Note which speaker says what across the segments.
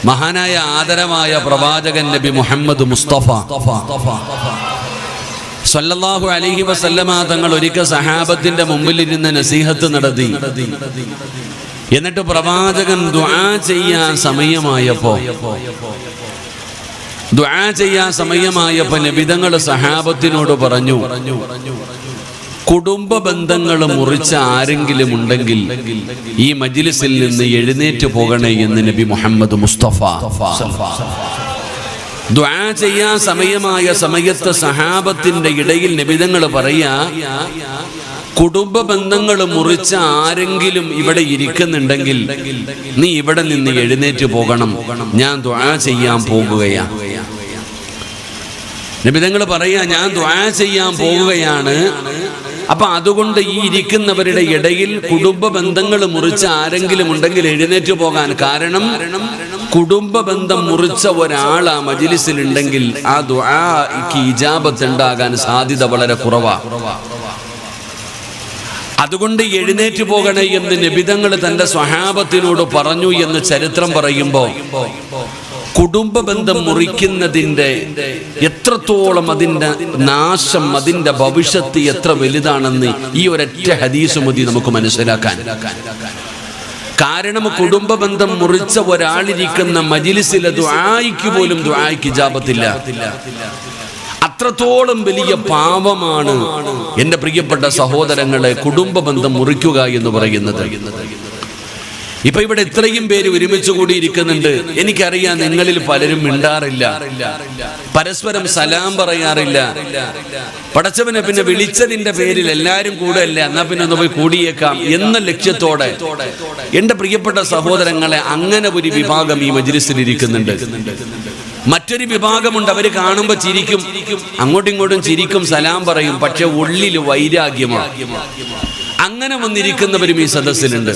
Speaker 1: മഹാനായ ആദരമായ പ്രവാചകൻ നബി മുഹമ്മദ് മുസ്തഫ സല്ലല്ലാഹു അലൈഹി വസല്ലമ തങ്ങൾ ഒരിക്കൽ സഹാബത്തിന്റെ മുമ്പിലിരുന്ന് നസീഹത്ത് നടത്തി. എന്നിട്ട് പ്രവാചകൻ ദുആ ചെയ്യാൻ സമയമായപ്പോ നബിതങ്ങൾ സഹാബത്തിനോട് പറഞ്ഞു, കുടുംബ ബന്ധങ്ങൾ മുറിച്ച ആരെങ്കിലും ഉണ്ടെങ്കിൽ ഈ മജ്ലിസിൽ നിന്ന് എഴുന്നേറ്റ് പോകണേ എന്ന് നബി മുഹമ്മദ് മുസ്തഫ. ദുആ ചെയ്യാൻ സമയമായ സമയത്ത് സഹാബത്തിന്റെ ഇടയിൽ നബിതങ്ങൾ പറയാ, കുടുംബ ബന്ധങ്ങൾ മുറിച്ച ആരെങ്കിലും ഇവിടെ ഇരിക്കുന്നുണ്ടെങ്കിൽ നീ ഇവിടെ നിന്ന് എഴുന്നേറ്റ് പോകണം, ഞാൻ ദുആ ചെയ്യാൻ പോകുകയാണ്. നബിതങ്ങൾ പറയാ, ഞാൻ ദുആ ചെയ്യാൻ പോകുകയാണ്. അപ്പൊ അതുകൊണ്ട് ഈ ഇരിക്കുന്നവരുടെ ഇടയിൽ കുടുംബ ബന്ധങ്ങൾ മുറിച്ച ആരെങ്കിലും ഉണ്ടെങ്കിൽ എഴുന്നേറ്റ് പോകാൻ. കാരണം കുടുംബ ബന്ധം മുറിച്ച ഒരാൾ ആ മജ്ലിസിൽ ഉണ്ടെങ്കിൽ ആ ദുആക്ക് ഇജാബത്ത് ഉണ്ടാകാൻ സാധ്യത വളരെ കുറവാണ്. അതുകൊണ്ട് എഴുന്നേറ്റ് പോകണേ എന്ന് നബിതങ്ങൾ തന്റെ സ്വഹാബത്തിനോട് പറഞ്ഞു എന്ന് ചരിത്രം പറയുമ്പോ, കുടുംബ ബന്ധം മുറിക്കുന്നതിന്റെ എത്രത്തോളം അതിന്റെ നാശം, അതിന്റെ ഭവിഷ്യത്ത് എത്ര വലുതാണെന്ന് ഈ ഒരൊറ്റ ഹദീസ് മതി നമുക്ക് മനസ്സിലാക്കാൻ. കാരണം കുടുംബ ബന്ധം മുറിച്ച ഒരാളിരിക്കുന്ന മജ്ലിസിലെ ദുആയ്ക്ക് പോലും ദുആയ്ക്ക് ഇജാബത്തില്ല. അത്രത്തോളം വലിയ പാപമാണ് എന്റെ പ്രിയപ്പെട്ട സഹോദരങ്ങളെ കുടുംബ ബന്ധം മുറിക്കുക എന്ന് പറയുന്നത്. ഇപ്പൊ ഇവിടെ ഇത്രയും പേര് ഒരുമിച്ച് കൂടിയിരിക്കുന്നുണ്ട്. എനിക്കറിയാം നിങ്ങളിൽ പലരും മിണ്ടാറില്ല, പരസ്പരം സലാം പറയാറില്ല. പടച്ചവനെ പിന്നെ വിളിച്ചതിന്റെ പേരിൽ എല്ലാരും കൂടെയല്ല, എന്നാ പിന്നെ ഒന്ന് പോയി കൂടിയേക്കാം എന്ന ലക്ഷ്യത്തോടെ എന്റെ പ്രിയപ്പെട്ട സഹോദരങ്ങളെ അങ്ങനെ ഒരു വിഭാഗം ഈ മജ്ലിസിൽ ഇരിക്കുന്നുണ്ട്. മറ്റൊരു വിഭാഗമുണ്ട്, അവര് കാണുമ്പോ ചിരിക്കും, അങ്ങോട്ടും ഇങ്ങോട്ടും ചിരിക്കും, സലാം പറയും, പക്ഷെ ഉള്ളിൽ വൈരാഗ്യമാണ്. അങ്ങനെ വന്നിരിക്കുന്നവരും ഈ സദസ്സിലുണ്ട്.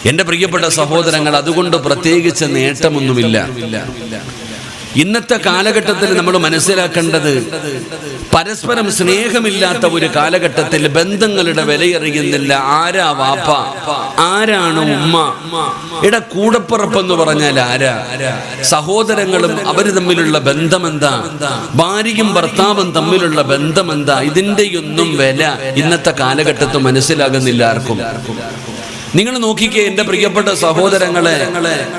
Speaker 1: എന്റെ പ്രിയപ്പെട്ട സഹോദരങ്ങൾ, അതുകൊണ്ട് പ്രത്യേകിച്ച് നേട്ടമൊന്നുമില്ല. ഇന്നത്തെ കാലഘട്ടത്തിൽ നമ്മൾ മനസ്സിലാക്കേണ്ടത്, പരസ്പരം സ്നേഹമില്ലാത്ത ഒരു കാലഘട്ടത്തിൽ ബന്ധങ്ങളുടെ വിലയറിയുന്നില്ല. ആരാ വാപ്പ, ആരാണ് ഉമ്മ, കൂടപ്പിറപ്പെന്ന് പറഞ്ഞാൽ ആരാ, സഹോദരങ്ങളും അവർ തമ്മിലുള്ള ബന്ധമെന്താ, ഭാര്യയും ഭർത്താവും തമ്മിലുള്ള ബന്ധമെന്താ, ഇതിന്റെയൊന്നും വില ഇന്നത്തെ കാലഘട്ടത്തിൽ മനസ്സിലാകുന്നില്ല ആർക്കും. നിങ്ങൾ നോക്കിക്കേ എന്റെ പ്രിയപ്പെട്ട സഹോദരങ്ങളെ,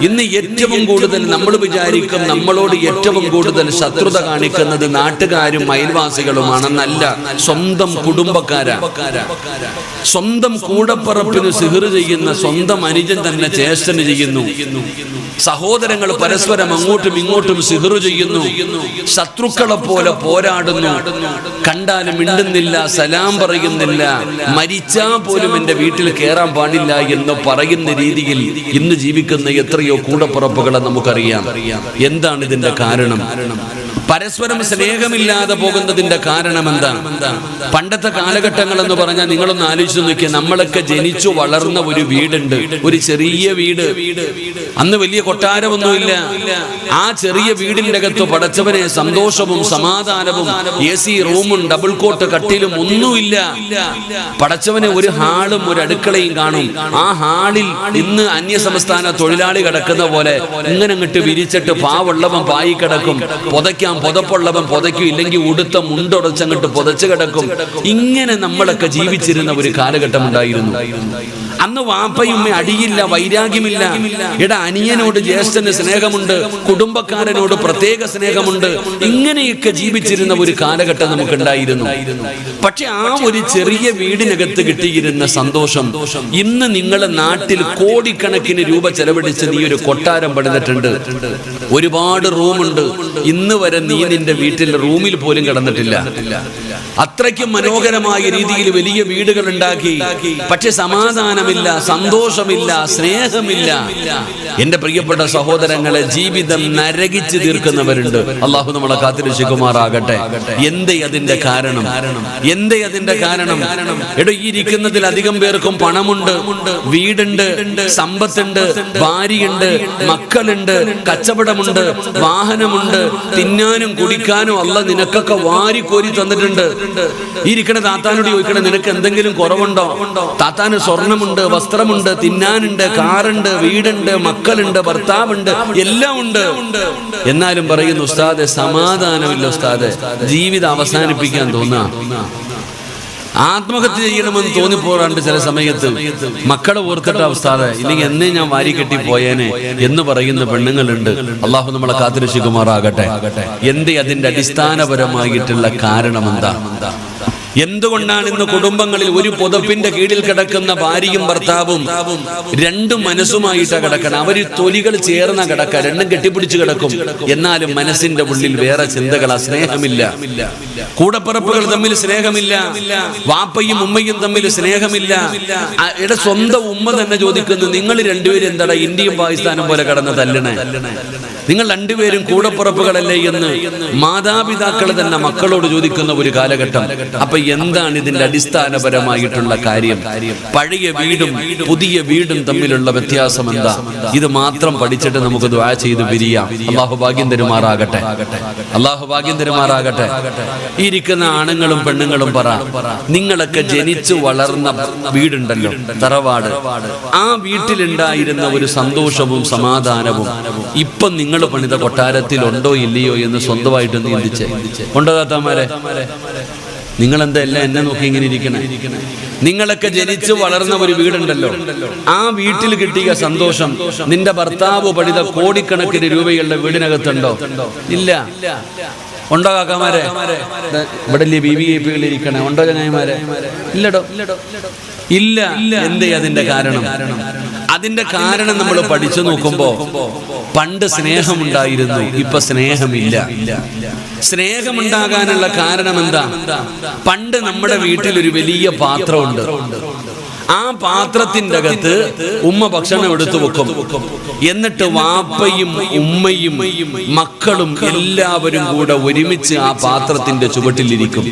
Speaker 1: ഇന്ന് ഏറ്റവും കൂടുതൽ നമ്മൾ വിചാരിക്കും നമ്മളോട് ഏറ്റവും കൂടുതൽ ശത്രുത കാണിക്കുന്നത് നാട്ടുകാരും അയൽവാസികളുമാണെന്നല്ല, സ്വന്തം കുടുംബക്കാരാ. സ്വന്തം കൂടപ്പിറപ്പിന് സിഹ്ർ ചെയ്യുന്ന സ്വന്തം അനുജൻ തന്നെ ചേഷ്ടന് ചെയ്യുന്നു. സഹോദരങ്ങൾ പരസ്പരം അങ്ങോട്ടും ഇങ്ങോട്ടും സിഹ്ർ ചെയ്യുന്നു. ശത്രുക്കളെ പോലെ പോരാടുന്നു. കണ്ടാലും മിണ്ടുന്നില്ല, സലാം പറയുന്നില്ല, മരിച്ചാൽ പോലും എന്റെ വീട്ടിൽ കയറാൻ പാടില്ല എന്ന് പറയുന്ന രീതിയിൽ ഇന്ന് ജീവിക്കുന്ന എത്രയോ കൂടപ്പിറപ്പുകളെ നമുക്കറിയാം. എന്താണ് ഇതിന്റെ കാരണം? പരസ്പരം സ്നേഹമില്ലാതെ പോകുന്നതിന്റെ കാരണം എന്താ? പണ്ടത്തെ കാലഘട്ടങ്ങൾ എന്ന് പറഞ്ഞാൽ നിങ്ങളൊന്ന് ആലോചിച്ച് നോക്കിയാൽ, നമ്മളൊക്കെ ജനിച്ചു വളർന്ന ഒരു വീടുണ്ട്, ഒരു ചെറിയ വീട്. അന്ന് വലിയ കൊട്ടാരമൊന്നുമില്ല. ആ ചെറിയ വീടിന്റെ അകത്ത് പടച്ചവനെ സന്തോഷവും സമാധാനവും, AC റൂമും ഡബിൾ കോട്ട് കട്ടിലും ഒന്നുമില്ല. പടച്ചവനെ ഒരു ഹാളും ഒരു അടുക്കളയും കാണും. ആ ഹാളിൽ ഇന്ന് അന്യസംസ്ഥാന തൊഴിലാളി കിടക്കുന്ന പോലെ ഇങ്ങനെ അങ്ങോട്ട് വിരിച്ചിട്ട് പാവുള്ളവൻ പായി കിടക്കും, പുതയ്ക്കാൻ പുതപ്പുള്ളവൻ പുതയ്ക്കും, ഇല്ലെങ്കിൽ ഉടുത്ത മുണ്ടൊടച്ചങ്ങോട്ട് പുതച്ചു കിടക്കും. ഇങ്ങനെ നമ്മളൊക്കെ ജീവിച്ചിരുന്ന ഒരു കാലഘട്ടം ഉണ്ടായിരുന്നു. അന്ന് വാപ്പയും അടിയില്ല, വൈരാഗ്യമില്ല. അനിയനോട് ജ്യേഷ്ഠന് സ്നേഹമുണ്ട്, കുടുംബക്കാരനോട് പ്രത്യേക സ്നേഹമുണ്ട്. ഇങ്ങനെയൊക്കെ ജീവിച്ചിരുന്ന ഒരു കാലഘട്ടം നമുക്കുണ്ടായിരുന്നു. പക്ഷെ ആ ഒരു ചെറിയ വീടിനകത്ത് കിട്ടിയിരുന്ന സന്തോഷം ഇന്ന് നിങ്ങളുടെ നാട്ടിൽ കോടിക്കണക്കിന് രൂപ ചെലവഴിച്ച് നീ ഒരു കൊട്ടാരം പണിതിട്ടുണ്ട്, ഒരുപാട് റൂമുണ്ട്. ഇന്ന് വരെ നീ നിന്റെ വീട്ടിൽ റൂമിൽ പോലും കിടന്നിട്ടില്ല. അത്രയ്ക്കും മനോഹരമായ രീതിയിൽ വലിയ വീടുകൾ ഉണ്ടാക്കി. പക്ഷെ സമാധാനമില്ല, സന്തോഷമില്ല, സ്നേഹമില്ല. എന്റെ പ്രിയപ്പെട്ട സഹോദരങ്ങളെ, ജീവിതം നരകിച്ച് തീർക്കുന്നവരുണ്ട്. അള്ളാഹു നമ്മളെ കാത്തിരക്ഷിക്കുമാറാകട്ടെ. എന്തേ അതിന്റെ കാരണം? എന്തേ അതിന്റെ കാരണം? ഈ ഇരിക്കുന്നതിൽ അധികം പേർക്കും പണമുണ്ട്, വീടുണ്ട്, സമ്പത്തുണ്ട്, ഭാര്യയുണ്ട്, മക്കളുണ്ട്, കച്ചവടമുണ്ട്, വാഹനമുണ്ട്, തിന്നാനും കുടിക്കാനും അല്ല നിനക്കൊക്കെ വാരിക്കോരി തന്നിട്ടുണ്ട്. ഈ ഇരിക്കണ താത്താനോട് ചോദിക്കണം, നിനക്ക് എന്തെങ്കിലും കുറവുണ്ടോ? താത്താന് സ്വർണമുണ്ടോ? സ്വർണമുണ്ട്, വസ്ത്രമുണ്ട്, തിന്നാനുണ്ട്, കാറുണ്ട്, വീടുണ്ട്, മക്കളുണ്ട്, ഭർത്താവുണ്ട്, എല്ലാം ഉണ്ട്. എന്നാലും പറയുന്നു ഉസ്താദെ സമാധാനമില്ല ഉസ്താദെ, ജീവിതം അവസാനിപ്പിക്കാൻ തോന്നുക, ആത്മഹത്യ ചെയ്യണമെന്ന് തോന്നിപ്പോറാണ്ട് ചില സമയത്ത്. മക്കളെ ഓർത്തിട്ട ഉസ്താദെ ഇല്ലെങ്കിൽ എന്നേ ഞാൻ വാരി കെട്ടി പോയേനെ എന്ന് പറയുന്ന പെണ്ണുങ്ങളുണ്ട്. അള്ളാഹു നമ്മളെ കാത്തുരക്ഷിക്കുമാറാകട്ടെ. എന്തേ അതിന്റെ അടിസ്ഥാനപരമായിട്ടുള്ള കാരണം എന്താ? എന്തുകൊണ്ടാണ് ഇന്ന് കുടുംബങ്ങളിൽ ഒരു പുതപ്പിന്റെ കീഴിൽ കിടക്കുന്ന ഭാര്യയും ഭർത്താവും രണ്ടും മനസ്സുമായിട്ടാ കിടക്കണം? അവര് തൊലികൾ ചേർന്ന കിടക്ക, രണ്ടും കെട്ടിപ്പിടിച്ച് കിടക്കും, എന്നാലും മനസ്സിന്റെ ഉള്ളിൽ വേറെ ചിന്തകളാ. സ്നേഹമില്ല, കൂടപ്പിറപ്പുകൾ തമ്മിൽ സ്നേഹമില്ല, വാപ്പയും ഉമ്മയും തമ്മിൽ സ്നേഹമില്ല. ഇവിടെ സ്വന്തം ഉമ്മ തന്നെ ചോദിക്കുന്നു, നിങ്ങൾ രണ്ടുപേരും എന്താടാ ഇന്ത്യയും പാകിസ്ഥാനും പോലെ കടന്ന് തല്ലണേ? നിങ്ങൾ രണ്ടുപേരും കൂടപ്പിറപ്പുകളല്ലേ എന്ന് മാതാപിതാക്കൾ തന്നെ മക്കളോട് ചോദിക്കുന്ന ഒരു കാലഘട്ടം. അപ്പൊ എന്താണ് ഇതിന്റെ അടിസ്ഥാനപരമായിട്ടുള്ള കാര്യം? പഴയ വീടും പുതിയ വീടും തമ്മിലുള്ള വ്യത്യാസം എന്താ? ഇത് മാത്രം പഠിച്ചിട്ട് നമുക്ക് ദുആ ചെയ്ത് പിരിയാം. അല്ലാഹു ഭാഗ്യം തരുമാറാകട്ടെ, അല്ലാഹു ഭാഗ്യം തരുമാറാകട്ടെ. ഈ ഇരിക്കുന്ന ആണുങ്ങളും പെണ്ണുങ്ങളും പറ, നിങ്ങളൊക്കെ ജനിച്ചു വളർന്ന വീടുണ്ടല്ലോ, തറവാട്, ആ വീട്ടിലുണ്ടായിരുന്ന ഒരു സന്തോഷവും സമാധാനവും ഇപ്പം നിങ്ങൾ പണിത കൊട്ടാരത്തിൽ ഉണ്ടോ ഇല്ലയോ എന്ന് സ്വന്തമായിട്ടൊന്ന് ചിന്തിച്ചേ. ഉണ്ടോ താത്താമാരെ? നിങ്ങളെന്താ എല്ലാം എന്നെ നോക്കി ഇങ്ങനെ ഇരിക്കണേ? നിങ്ങളൊക്കെ ജനിച്ചു വളർന്ന ഒരു വീടുണ്ടല്ലോ, ആ വീട്ടിൽ കിട്ടിയ സന്തോഷം നിന്റെ ഭർത്താവ് പണിത കോടിക്കണക്കിന് രൂപയുള്ള വീടിനകത്തുണ്ടോ? ഇല്ല. ഉണ്ടോ കാക്കാമാരെ? ഇവിടെ BVIP ഇരിക്കണേ? ഉണ്ടോ ചങ്ങായിമാരെ? ഇല്ലടോ, ഇല്ല. എന്തേ അതിന്റെ കാരണം? അതിന്റെ കാരണം നമ്മൾ പഠിച്ചു നോക്കുമ്പോ പണ്ട് സ്നേഹമുണ്ടായിരുന്നു, ഇപ്പൊ സ്നേഹമില്ല. സ്നേഹമുണ്ടാകാനുള്ള കാരണം എന്താ? പണ്ട് നമ്മുടെ വീട്ടിൽ ഒരു വലിയ പാത്രമുണ്ട്, ആ പാത്രത്തിന്റെ അകത്ത് ഉമ്മ ഭക്ഷണം എടുത്തു വെക്കും, എന്നിട്ട് വാപ്പയും ഉമ്മയും മക്കളും എല്ലാവരും കൂടെ ഒരുമിച്ച് ആ പാത്രത്തിന്റെ ചുവട്ടിലിരിക്കും.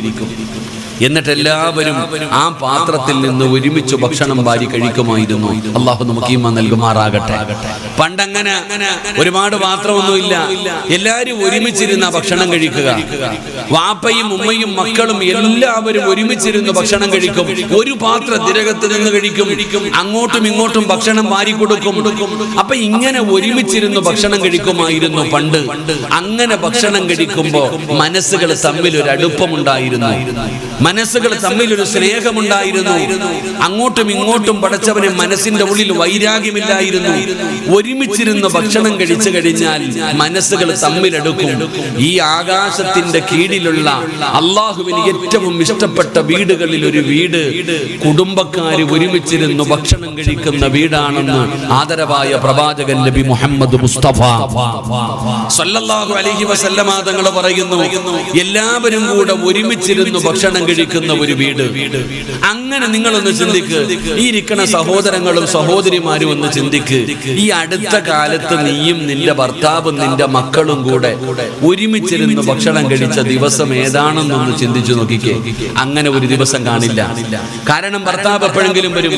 Speaker 1: എന്നിട്ട് എല്ലാവരും ആ പാത്രത്തിൽ നിന്ന് ഒരുമിച്ച് ഭക്ഷണം വാരി കഴിക്കുമായിരുന്നു. അള്ളാഹു നമുക്ക് ഈമാൻ നൽകുമാറാകട്ടെ. പണ്ടങ്ങനെ ഒരുപാട് പാത്രമൊന്നുമില്ല, എല്ലാവരും ഒരുമിച്ചിരുന്ന ഭക്ഷണം കഴിക്കുക. വാപ്പയും ഉമ്മയും മക്കളും എല്ലാവരും ഒരുമിച്ചിരുന്ന് ഭക്ഷണം കഴിക്കും. ഒരു പാത്രത്തിനകത്ത് നിന്ന് കഴിക്കും, അങ്ങോട്ടും ഇങ്ങോട്ടും ഭക്ഷണം വാരി കൊടുക്കും. അപ്പൊ ഇങ്ങനെ ഒരുമിച്ചിരുന്ന് ഭക്ഷണം കഴിക്കുമായിരുന്നു പണ്ട്. അങ്ങനെ ഭക്ഷണം കഴിക്കുമ്പോ മനസ്സുകൾ തമ്മിൽ ഒരു അടുപ്പമുണ്ടായിരുന്നു, മനസ്സുകൾ തമ്മിൽ ഒരു സ്നേഹമുണ്ടായിരുന്നു. അങ്ങോട്ടും ഇങ്ങോട്ടും പടച്ചവനെ മനസ്സിന്റെ ഉള്ളിൽ വൈരാഗ്യമില്ലായിരുന്നു. ഒരുമിച്ചിരുന്ന് ഭക്ഷണം കഴിച്ചു കഴിഞ്ഞാൽ മനസ്സുകൾ തമ്മിലെടുക്കും. ഈ ആകാശത്തിന്റെ കീഴിലുള്ള അള്ളാഹുവിന് ഏറ്റവും ഇഷ്ടപ്പെട്ട വീടുകളിൽ ഒരു വീട് കുടുംബക്കാര് ഒരുമിച്ചിരുന്ന് ഭക്ഷണം കഴിക്കുന്ന വീടാണെന്ന് ആദരവായ പ്രവാചകൻ നബി മുഹമ്മദ് മുസ്തഫ സല്ലല്ലാഹു അലൈഹി വസല്ലമ തങ്ങൾ പറയുന്നു, എല്ലാവരും കൂടെ ഒരുമിച്ചിരുന്ന് ഭക്ഷണം കഴിക്കുന്ന ഒരു വീട്. അങ്ങനെ നിങ്ങളൊന്ന് ചിന്തിക്ക്, ഈ ഇരിക്കുന്ന സഹോദരങ്ങളും സഹോദരിമാരും ഒന്ന് ചിന്തിക്ക്. ഈ അടുത്ത കാലത്ത് നീയും നിന്റെ ഭർത്താവും നിന്റെ മക്കളും കൂടെ ഒരുമിച്ചിരുന്ന് ഭക്ഷണം കഴിച്ച ദിവസം ഏതാണെന്നൊന്ന് ചിന്തിച്ചു നോക്കിക്കേ. അങ്ങനെ ഒരു ദിവസം കാണില്ല. കാരണം ഭർത്താവ് എപ്പോഴെങ്കിലും വരും,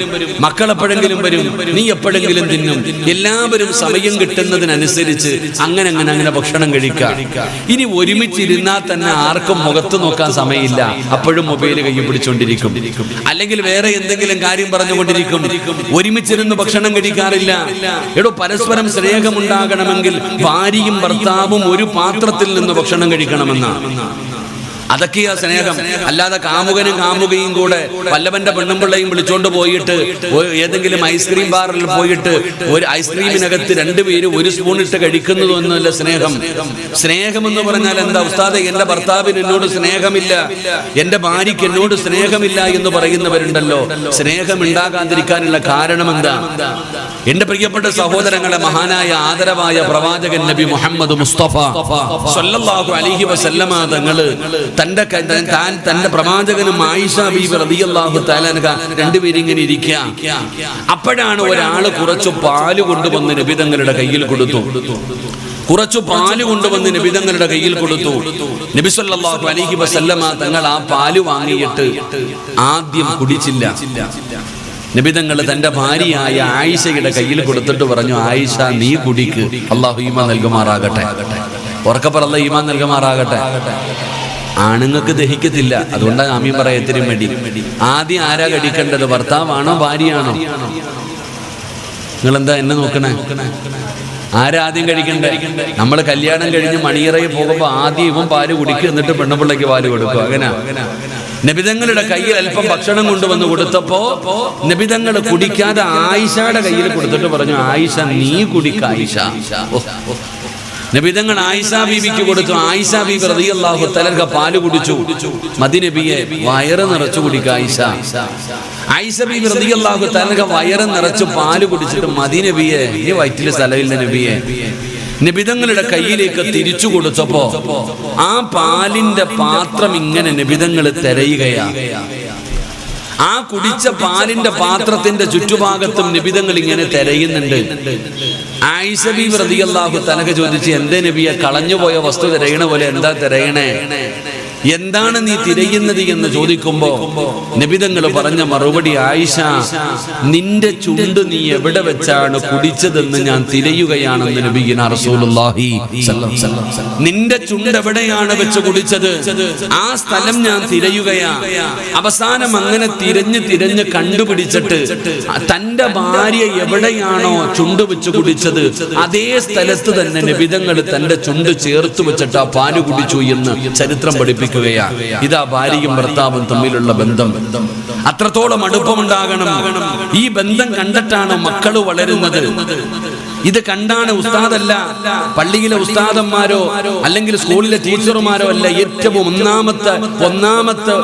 Speaker 1: മക്കൾ എപ്പോഴെങ്കിലും വരും, നീ എപ്പോഴെങ്കിലും തിന്നും. എല്ലാവരും സമയം കിട്ടുന്നതിനനുസരിച്ച് അങ്ങനെ അങ്ങനെ അങ്ങനെ ഭക്ഷണം കഴിക്കാം. ഇനി ഒരുമിച്ചിരുന്നാൽ തന്നെ ആർക്കും മുഖത്ത് നോക്കാൻ സമയമില്ല, അപ്പോഴും മൊബൈൽ കയ്യിൽ പിടിച്ചോണ്ടിരിക്കും, അല്ലെങ്കിൽ വേറെ എന്തെങ്കിലും കാര്യം പറഞ്ഞുകൊണ്ടിരിക്കും. ഒരുമിച്ചിരുന്ന് ഭക്ഷണം കഴിക്കാറില്ല. എടോ, പരസ്പരം സ്നേഹമുണ്ടാകണമെങ്കിൽ ഭാര്യയും ഭർത്താവും ഒരു പാത്രത്തിൽ നിന്ന് ഭക്ഷണം കഴിക്കണമെന്നാണ്. അതൊക്കെയാ സ്നേഹം. അല്ലാതെ കാമുകനും കാമുകയും കൂടെ വല്ലവന്റെ പെണ്ണും പിള്ളയും വിളിച്ചോണ്ട് പോയിട്ട് ഏതെങ്കിലും ഐസ്ക്രീം ബാറിൽ പോയിട്ട് ഒരു ഐസ്ക്രീമിനകത്ത് രണ്ടുപേരും ഒരു സ്പൂൺ ഇട്ട് കഴിക്കുന്നതൊന്നുമല്ല സ്നേഹം. സ്നേഹം എന്ന് പറഞ്ഞാൽ എന്താ? ഉസ്താദെ, എന്റെ ഭർത്താവിന് എന്നോട് സ്നേഹമില്ല, എന്റെ ഭാര്യയ്ക്ക് എന്നോട് സ്നേഹമില്ല എന്ന് പറയുന്നവരുണ്ടല്ലോ. സ്നേഹം ഉണ്ടാകാതിരിക്കാനുള്ള കാരണം എന്താ? എന്റെ പ്രിയപ്പെട്ട സഹോദരങ്ങളെ, മഹാനായ ആദരവായ പ്രവാചകൻ നബി മുഹമ്മദ് മുസ്തഫ സല്ലല്ലാഹു അലൈഹി വസല്ലമ തങ്ങള് തന്റെ പ്രവാചകനും ആയിഷ ബീബി റളിയല്ലാഹു തആല അൻഹ രണ്ടുപേരും ഇങ്ങനെ ഇരിക്കുക. അപ്പോഴാണ് ഒരാള് കുറച്ച് പാല് കൊണ്ടുവന്ന് നബി തങ്ങളുടെ കയ്യിൽ കൊടുത്തു. കുറച്ചു പാല് കൊണ്ടുവന്ന് നബി തങ്ങളുടെ കയ്യിൽ കൊടുത്തു. നബി സല്ലല്ലാഹു അലൈഹി വസല്ലമ തങ്ങൾ ആ പാല് വാങ്ങിയിട്ട് ആദ്യം കുടിച്ചില്ല. നബി തങ്ങൾ തന്റെ ഭാര്യയായ ആയിഷയുടെ കയ്യിൽ കൊടുത്തിട്ട് പറഞ്ഞു, ആയിഷ നീ കുടിക്ക്, അല്ലാഹു ഈമാൻ നൽകുമാറാകട്ടെ. ഉറക്കപ്പറ, അല്ലാഹു ഈമാൻ നൽകുമാറാകട്ടെ. ആണുങ്ങൾക്ക് ദഹിക്കത്തില്ല. അതുകൊണ്ടാണ് ആമീൻ പറയത്തിനും വേണ്ടി. ആദ്യം ആരാ കഴിക്കേണ്ടത്? ഭർത്താവാണോ ഭാര്യയാണോ? നിങ്ങളെന്താ എന്നെ നോക്കണേ? ആരാദ്യം കഴിക്കണ്ടേ? നമ്മൾ കല്യാണം കഴിഞ്ഞ് മണിയറയിൽ പോകുമ്പോൾ ആദ്യം ഇവൻ പാല് കുടിക്കും, എന്നിട്ട് പെണ്ണുപിള്ളയ്ക്ക് പാല് കൊടുക്കും. അങ്ങനെ നബിതങ്ങളുടെ കയ്യിൽ അല്പം ഭക്ഷണം കൊണ്ടുവന്ന് കൊടുത്തപ്പോ നബിതങ്ങൾ കുടിക്കാതെ ആയിഷയുടെ കയ്യിൽ കൊടുത്തിട്ട് പറഞ്ഞു, ആയിഷ നീ കുടിക്ക ആയിഷ. നബിതങ്ങൾ ആയിഷ ബീവിക്ക് കൊടുത്തു. ആയിഷ ബീബി റളിയല്ലാഹു തആല പാല് കുടിച്ചു. മദി നബിയെ വയറ് നിറച്ചു കുടിക്ക ആയിഷ. ആയിഷ ബീബി റളിയല്ലാഹു തആല വയറ് നിറച്ചു പാല് കുടിച്ചിട്ട് മദി നബിയെ ഈ വയറ്റിലെ സ്ഥലമില്ല നബിയെ. നബിതങ്ങളുടെ കയ്യിലേക്ക് തിരിച്ചു കൊടുത്തപ്പോ ആ പാലിന്റെ പാത്രം ഇങ്ങനെ നബിതങ്ങൾ തിരയുകയാ. ആ കുടിച്ച പാലിന്റെ പാത്രത്തിന്റെ ചുറ്റുഭാഗത്തും നബിതങ്ങൾ ഇങ്ങനെ തിരയുന്നുണ്ട്. ആയിഷ ബീബി റളിയല്ലാഹു തആല ചോദിച്ചു, എന്തേ നബിയെ കളഞ്ഞുപോയ വസ്തു തിരയണ പോലെ എന്താ തിരയണേ? എന്താണ് നീ തിരയുന്നത് എന്ന് ചോദിക്കുമ്പോ നബിതങ്ങൾ പറഞ്ഞ മറുപടി, ആയിഷ നിന്റെ ചുണ്ട് നീ എവിടെ വെച്ചാണ് കുടിച്ചതെന്ന് ഞാൻ തിരയുകയാണെന്ന് നബിയിന റസൂലുള്ളാഹി സ്വല്ലല്ലാഹു അലൈഹി വസല്ലം. നിന്റെ ചുണ്ട് എവിടെയാണ് വെച്ച് കുടിച്ചത്, ആ സ്ഥലം ഞാൻ തിരയുകയാ. അവസാനം അങ്ങനെ തിരഞ്ഞ് കണ്ടുപിടിച്ചിട്ട് തന്റെ ഭാര്യ എവിടെയാണോ ചുണ്ട് വെച്ച് കുടിച്ചത് അതേ സ്ഥലത്ത് തന്നെ നബിതങ്ങൾ തന്റെ ചുണ്ട് ചേർത്ത് വെച്ചിട്ട് ആ പാല് കുടിച്ചു എന്ന് ചരിത്രം പഠിപ്പിക്കും. ഇതാ ഭാര്യയും ഭർത്താവും തമ്മിലുള്ള ബന്ധം. അത്രത്തോളം അടുപ്പമുണ്ടാകണം. ഈ ബന്ധം കണ്ടിട്ടാണ് മക്കൾ വളരുന്നത്. ഇത് കണ്ടാണ് ഉസ്താദല്ല, പള്ളിയിലെ ഉസ്താദന്മാരോ അല്ലെങ്കിൽ സ്കൂളിലെ ടീച്ചർമാരോ അല്ല, ഏറ്റവും ഒന്നാമത്തെ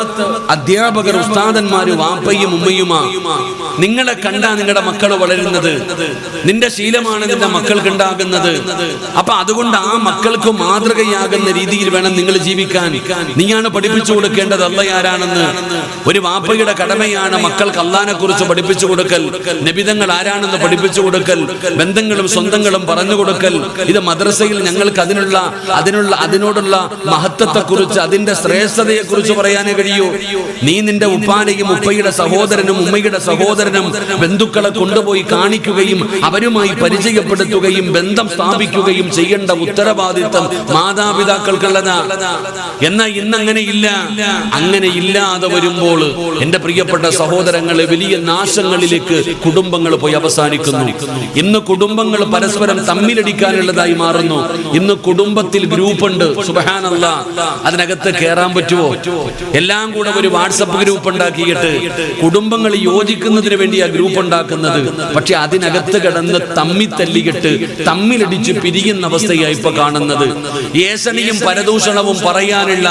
Speaker 1: അധ്യാപകർ ഉസ്താദന്മാരും വാപ്പയും ഉമ്മയുമാ. നിങ്ങളെ കണ്ടാ നിങ്ങളുടെ മക്കൾ വളരുന്നത്. നിന്റെ ശീലമാണ് നിന്റെ മക്കൾക്ക് ഉണ്ടാകുന്നത്. അപ്പൊ അതുകൊണ്ട് ആ മക്കൾക്ക് മാതൃകയാകുന്ന രീതിയിൽ വേണം നിങ്ങൾ ജീവിക്കാൻ. നീയാണ് പഠിപ്പിച്ചു കൊടുക്കേണ്ടത് അല്ലാഹ് ആരാണെന്ന്. ഒരു വാപ്പയുടെ കടമയാണ് മക്കൾക്ക് അല്ലാഹനെ കുറിച്ച് പഠിപ്പിച്ചു കൊടുക്കൽ, നബിതങ്ങൾ ആരാണെന്ന് പഠിപ്പിച്ചു കൊടുക്കൽ, ബന്ധങ്ങളും സ്വന്തങ്ങളും പറഞ്ഞു കൊടുക്കൽ. ഇത് മദ്രസയിൽ ഞങ്ങൾക്ക് അതിനോടുള്ള മഹത്വത്തെ കുറിച്ച്, അതിന്റെ ശ്രേഷ്ഠതയെ കുറിച്ച് പറയാനേ കഴിയൂ. നീ നിന്റെ ഉപ്പാനെയും ഉപ്പയുടെ സഹോദരനും ഉമ്മയുടെ സഹോദരനും ബന്ധുക്കളെ കൊണ്ടുപോയി കാണിക്കുകയും അവരുമായി പരിചയപ്പെടുത്തുകയും ബന്ധം സ്ഥാപിക്കുകയും ചെയ്യേണ്ട ഉത്തരവാദിത്വം മാതാപിതാക്കൾക്കുള്ളതാ. എന്നാൽ ഇന്നങ്ങനെയില്ല. അങ്ങനെ ഇല്ലാതെ വരുമ്പോൾ എന്റെ പ്രിയപ്പെട്ട സഹോദരങ്ങളെ, വലിയ നാശങ്ങളിലേക്ക് കുടുംബങ്ങൾ പോയി അവസാനിക്കുന്നു. ഇന്ന് കുടുംബങ്ങൾ പരസ്പരം തമ്മിലടിക്കാനുള്ളതായി മാറുന്നു. ഇന്ന് കുടുംബത്തിൽ ഗ്രൂപ്പുണ്ട്, സുബ്ഹാനല്ലാഹ്. അതിനകത്ത് കയറാൻ പറ്റുമോ? എല്ലാം കൂടെ ഒരു വാട്സപ്പ് ഗ്രൂപ്പ് ഉണ്ടാക്കിയിട്ട് കുടുംബങ്ങൾ യോജിക്കുന്നതിന് വേണ്ടി ആ ഗ്രൂപ്പ് ഉണ്ടാക്കുന്നത്. പക്ഷെ അതിനകത്ത് കിടന്ന് തമ്മിത്തല്ലിയിട്ട് തമ്മിലടിച്ച് പിരിയുന്ന അവസ്ഥയായി ഇപ്പൊ കാണുന്നത്. ഏഷണിയും പരദൂഷണവും പറയാനുള്ള,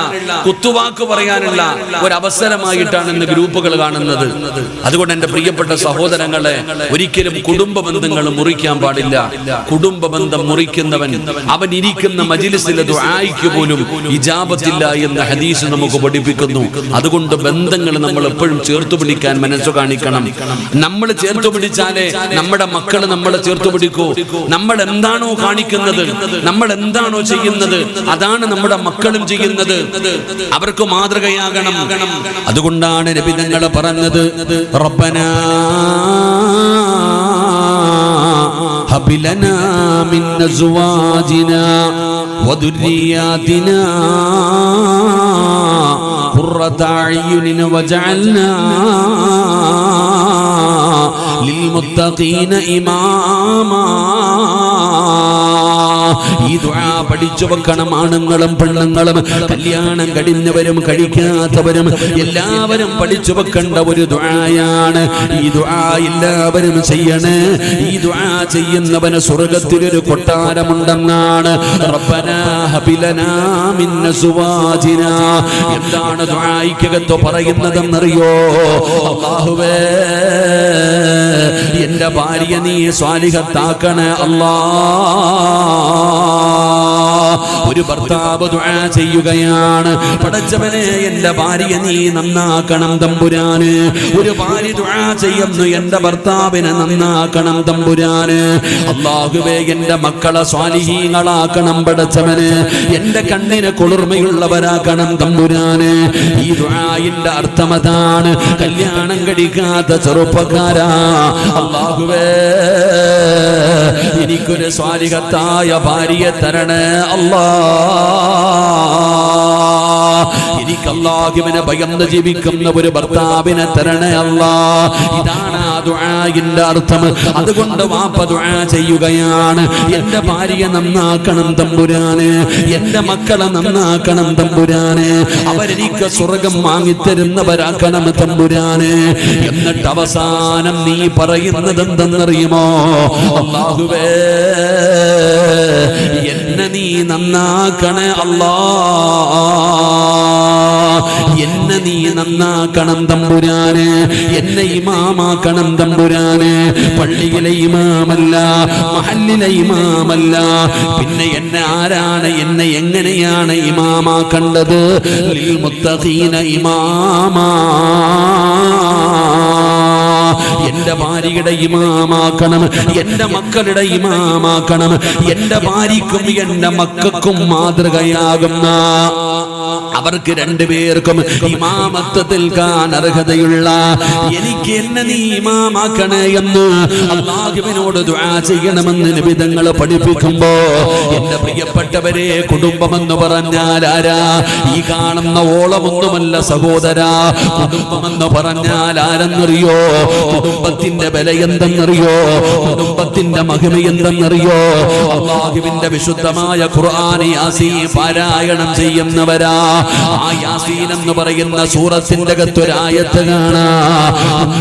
Speaker 1: കുത്തുവാക്ക് പറയാനുള്ള ഒരവസരമായിട്ടാണ് ഇന്ന് ഗ്രൂപ്പുകൾ കാണുന്നത്. അതുകൊണ്ട് എന്റെ പ്രിയപ്പെട്ട സഹോദരങ്ങളെ, ഒരിക്കലും കുടുംബ ബന്ധങ്ങൾ മുറിക്കാൻ പാടില്ല. കുടുംബ ബന്ധം മുറിക്കുന്നവൻ അവൻ ഇരിക്കുന്ന മജ്‌ലിസിലെ ദുആയ്ക്ക് പോലും ഇജാബത്തില്ല എന്ന ഹദീസ് നമുക്ക് പഠിപ്പിക്കുന്നു. അതുകൊണ്ട് ബന്ധങ്ങൾ നമ്മൾ എപ്പോഴും ചേർത്തു പിടിക്കാൻ മനസ്സു കാണിക്കണം. നമ്മൾ ചേർത്തു പിടിച്ചാലേ നമ്മുടെ മക്കൾ നമ്മളെ ചേർത്തു പിടിക്കൂ. നമ്മൾ എന്താണോ കാണിക്കുന്നത്, നമ്മൾ എന്താണോ ചെയ്യുന്നത്, അതാണ് നമ്മുടെ മക്കളും ചെയ്യുന്നത്. അവർക്ക് മാതൃകയാകണം. അതുകൊണ്ടാണ് നബി തങ്ങൾ പറഞ്ഞത്, റബ്ബനാ ഹബ് ലനാ മിൻ അസ്വാജിനാ വദുരിയാതിനാ ഖുർറത അയ്യുനിൻ വജഅൽനാ ലിൽമുത്തഖീന ഇമാമാ. ഈ ദുആ പഠിച്ചു വെക്കണം. ആണുങ്ങളും പെണ്ണുങ്ങളും, കല്യാണം കഴിഞ്ഞവരും കഴിക്കാത്തവരും എല്ലാവരും പഠിച്ചു വെക്കേണ്ട ഒരു ദുആയാണ്. ഈ ദുആ എല്ലാവരും ചെയ്യണേ. ഈ ദുആ ചെയ്യുന്നവന് സ്വർഗ്ഗത്തിലൊരു കൊട്ടാരമുണ്ടെന്നാണ്. റബ്ബനാ ഹബ് ലനാ മിൻ അസ്വാജിനാ. എന്താണ് ദുആയ്ക്കകത്ത് പറയുന്നതെന്നറിയോ? അല്ലാഹുവേ, എന്റെ ഭാര്യ നീ സ്വാലിഹത്താക്കണേ അല്ലാഹ്. ഒരു ഭർത്താവ് ദുആ ചെയ്യുകയാണ്, പടച്ചവനെ എന്റെ ഭാര്യ നീ നന്നാക്കണം തമ്പുരാന്. ഒരു ഭാര്യ ദുആ ചെയ്യുന്നു, എന്റെ ഭർത്താവിനെ നന്നാക്കണം തമ്പുരാന്. അല്ലാഹുവേ, എന്റെ മക്കളെ സ്വാലിഹീങ്ങളാക്കണം പടച്ചവന്. എന്റെ കണ്ണിന് കുളിർമയുള്ളവരാക്കണം തമ്പുരാന്. ഈ ദുആയിന്റെ അർത്ഥം അതാണ്. കല്യാണം കഴിക്കാത്ത ചെറുപ്പക്കാരാ, അല്ലാഹുവേ എനിക്കൊരു സ്വാലിഹത്തായ ഭാര്യയെ തരണേ അല്ലാഹ്. എനിക്ക് അല്ലാഹുവിനെ ഭയന്ന് ജീവിക്കുന്ന ഒരു ഭർത്താവിനെ തരണേ അല്ലാഹ്. ഇതാണ് ആ ദുആഇന്റെ അർത്ഥം. അതുകൊണ്ട് വാപ്പ ദുആ ചെയ്യുകയാണ്, എന്റെ ഭാര്യയെ നന്നാക്കണം തമ്പുരാനെ, എന്റെ മക്കളെ നന്നാക്കണം തമ്പുരാനെ, അവരെനിക്ക് സ്വർഗം വാങ്ങിത്തരുന്നവരാക്കണം തമ്പുരാനെ. എന്നിട്ട് അവസാനം നീ പറയുന്നത് എന്തെന്നറിയുമോ? അല്ലാഹുവേ എന്നെ നീ നന്നാക്കണേ അല്ലാ, എന്നെ നീ നന്നാക്കണം തമ്പുരാനെ, എന്നെ ഇമാമാക്കണം തമ്പുരാനെ. പള്ളിയിലെ ഇമാമല്ല, മഹല്ലിലെ ഇമാമല്ല, പിന്നെ എന്നെ ആരാണ്, എന്നെ എങ്ങനെയാണ് ഇമാമാക്കേണ്ടത്? ലിൽ മുത്തഖീന ഇമാമാ, എന്റെ ഭാര്യയുടെ ഇമാമാക്കണം, എന്റെ മക്കളുടെ ഇമാമാക്കണം, എന്റെ ഭാര്യക്കും എന്റെ മക്കൾക്കും മാതൃകയാകുന്ന, അവർക്ക് രണ്ടുപേർക്കും ഇമാമത്ത് നിൽക്കാൻ അർഹതയുള്ള എനിക്ക് എന്നെ നീ ഇമാമാക്കണേ എന്ന് അല്ലാഹുവിനോട് ദുആ ചെയ്യണമെന്ന് നബി തങ്ങൾ പഠിപ്പിക്കുമ്പോ, എന്റെ പ്രിയപ്പെട്ടവരെ, കുടുംബമെന്ന് പറഞ്ഞാൽ ആരാ? ഈ കാണുന്ന ഓളമൊന്നുമല്ല സഹോദരാ. കുടുംബമെന്ന് പറഞ്ഞാൽ ആരെന്നറിയോ? കുടുംബത്തിന്റെ വില എന്തെന്നറിയോ? കുടുംബത്തിന്റെ മഹിമ എന്തെന്നറിയോ? അല്ലാഹുവിന്റെ വിശുദ്ധമായ ഖുർആൻ യാസീൻ പാരായണം ചെയ്യുന്നവരാ. ആ യാസീൻ എന്ന് പറയുന്ന സൂറത്തിന്റെ അകത്തൊരായത്ത് കാണാം,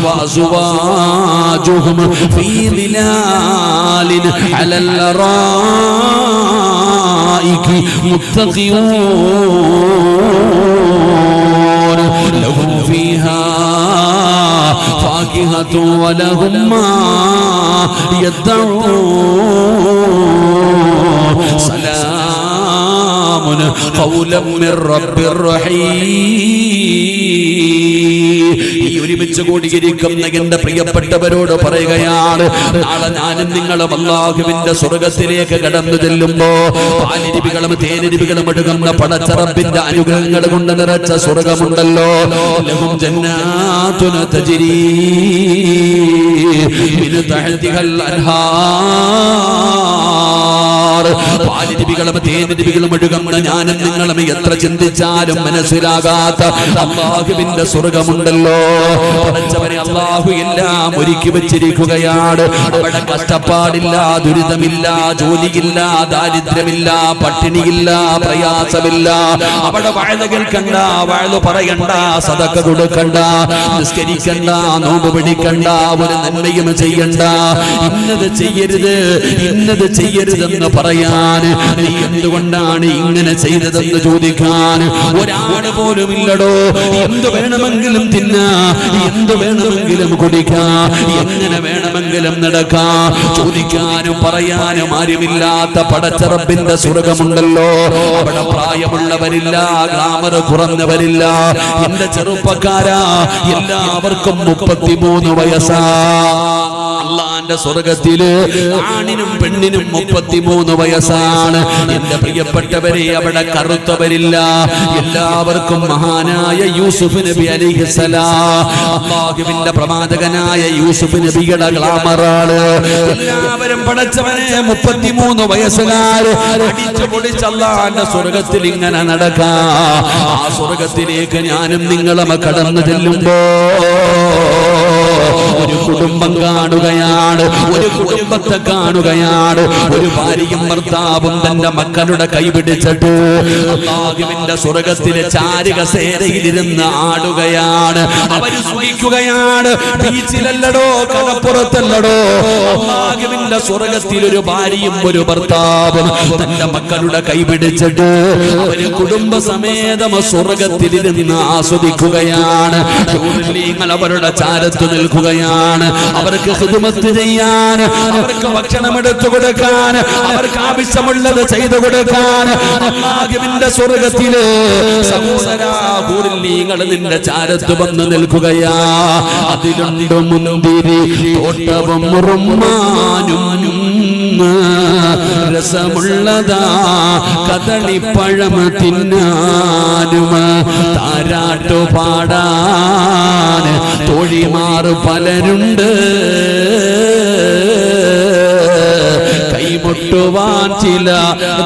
Speaker 1: വഅസ്വാജുഹും ഫീ ദിലാലിൻ അലൽ അറായികി മുത്തഖിയൂൻ ലഹും ഫീഹാ ഫാകിഹതു വലഹും മാ യദ്ദഊൻ സലാമുൻ ഖൗലൻ മിർ റബ്ബിർ റഹീം. ഈ ഒരുമിച്ച് കൂടിയിരിക്കുന്ന എന്റെ പ്രിയപ്പെട്ടവരോട് പറയുകയാണ്, നാളെ ഞാനും നിങ്ങളും അല്ലാഹുവിന്റെ സ്വർഗത്തിലേക്ക് കടന്നു ചെല്ലുമ്പോ പാലിരിപികളും തേനിരിപികളും എടുക്കുന്ന പടച്ചറപ്പിന്റെ അനുഗ്രഹങ്ങൾ കൊണ്ട് നിറച്ച സ്വർഗമുണ്ടല്ലോ. ലഹും ജന്നാതുൻ തജ്രീ മിൻ തഹ്തിഹൽ അൻഹാർ. പാലിരിപികളും തേനിരിപികളും എടുക്കുന്ന ഞാനും നിങ്ങളും എത്ര ചിന്തിച്ചാലും മനസ്സിലാകാത്ത അല്ലാഹുവിന്റെ സ്വർഗമുണ്ടല്ലോ. പടച്ചവനെ, അല്ലാഹു എല്ലാം ഒരുക്കി വെച്ചിരിക്കുകയാണ്. അവിടെ കഷ്ടപ്പാടില്ല, ദുരിതമില്ല, ജോലിയില്ല, ദാരിദ്ര്യമില്ല, പട്ടിണിയില്ല, പ്രയാസമില്ല. അവിടെ വഅദ് കേൾക്കണ്ട, വഅദ് പറയണ്ട, സദഖ കൊടുക്കണ്ട, നിസ്കരിക്കണ്ട, നോമ്പ് പിടിക്കണ്ട, ഒരു നന്മയും ചെയ്യണ്ട. ഇന്നത് ചെയ്യരുത്, ഇന്നത് ചെയ്യരുതെന്ന് പറയാൻ, നീ എന്തുകൊണ്ടാണ് ഇങ്ങനെ ചെയ്തതെന്ന് ചോദിക്കാൻ ഒരാൾ പോലും ഇല്ലടോ. എന്ത് വേണമെങ്കിലും തിന്നാ, എന്ത് വേണമെങ്കിലും കുടിക്കാം, എങ്ങനെ വേണമെങ്കിലും നടക്കാം. ചോദിക്കാനും പറയാനും ആരുമില്ലാത്ത പടച്ചറപ്പിന്റെ സ്വർഗമുണ്ടല്ലോ. അവിടെ പ്രായമുള്ളവരില്ല, ഗ്ലാമർ കുറഞ്ഞവരില്ല. എന്റെ ചെറുപ്പക്കാരാ, എല്ലാവർക്കും 33 വയസ്സാ. അള്ളാന്റെ സ്വർഗത്തില് ആണിനും പെണ്ണിനും 33 വയസ്സാണ്. എന്റെ പ്രിയപ്പെട്ടവരെ, അവിടെ കറുത്തവരില്ല. എല്ലാവർക്കും മഹാനായ യൂസുഫ് നബി അലൈഹിസ്സലാം, അല്ലാഹുവിന്റെ പ്രവാചകനായ യൂസുഫ് നബിയുടെ ഗ്ലാമറാണ്. എല്ലാവരും പടച്ചവനെ 33 വയസ്സുകാര് അടിച്ചു പൊളിച്ച് അല്ലാഹുവിന്റെ സ്വർഗത്തിൽ ഇങ്ങനെ നടക്കാം. ആ സ്വർഗത്തിലേക്ക് ഞാനും നിങ്ങളും കടന്നു ചെല്ലുമ്പോ ഒരു കുടുംബം കാണുകയാണ്, ഒരു കുടുംബത്തെ കാണുകയാണ്. ഒരു ഭാര്യയും ഭർത്താവും തന്റെ മക്കളുടെ കൈപിടിച്ചിട്ട് അല്ലാഹുവിന്റെ സ്വർഗത്തിലെ ചാരുകസേരയിലിരുന്ന് ആടുകയാണ്. അവര് സുഖിക്കുകയാണ്. ബീച്ചിലല്ലടോ, കടപ്പുറത്തല്ലടോ. അല്ലാഹുവിന്റെ സ്വർഗത്തിൽ ഒരു ഭാര്യയും ഒരു ഭർത്താവും തന്റെ മക്കളുടെ കൈപിടിച്ചിട്ട് അവര് കുടുംബസമേതം സ്വർഗത്തിലിരുന്ന് ആസ്വദിക്കുകയാണ്. നിങ്ങൾ അവരുടെ ചാരത്ത് നിൽക്കുകയാണ്. അവർക്ക് ഖിദ്മത്ത് ചെയ്യാൻ, അവർക്ക് ഭക്ഷണം എടുത്തു കൊടുക്കാൻ, അവർക്ക് ആവശ്യമുള്ളത് ചെയ്തു കൊടുക്കാൻ അല്ലാഹുവിന്റെ സ്വർഗത്തിലെ സഹോദരാ, നിങ്ങൾ നിന്റെ ചാരത്ത് വന്ന് നിൽക്കുകയാ. അതിലുണ്ട് മുന്തിരി തോട്ടവും റുമ്മാനും രസമുള്ളതാ കദളിപ്പഴം തിന്നാനും താരാട്ടു പാടാൻ തോഴിമാർ പലരുണ്ട്. കൈമുട്ടുവാൻ ചില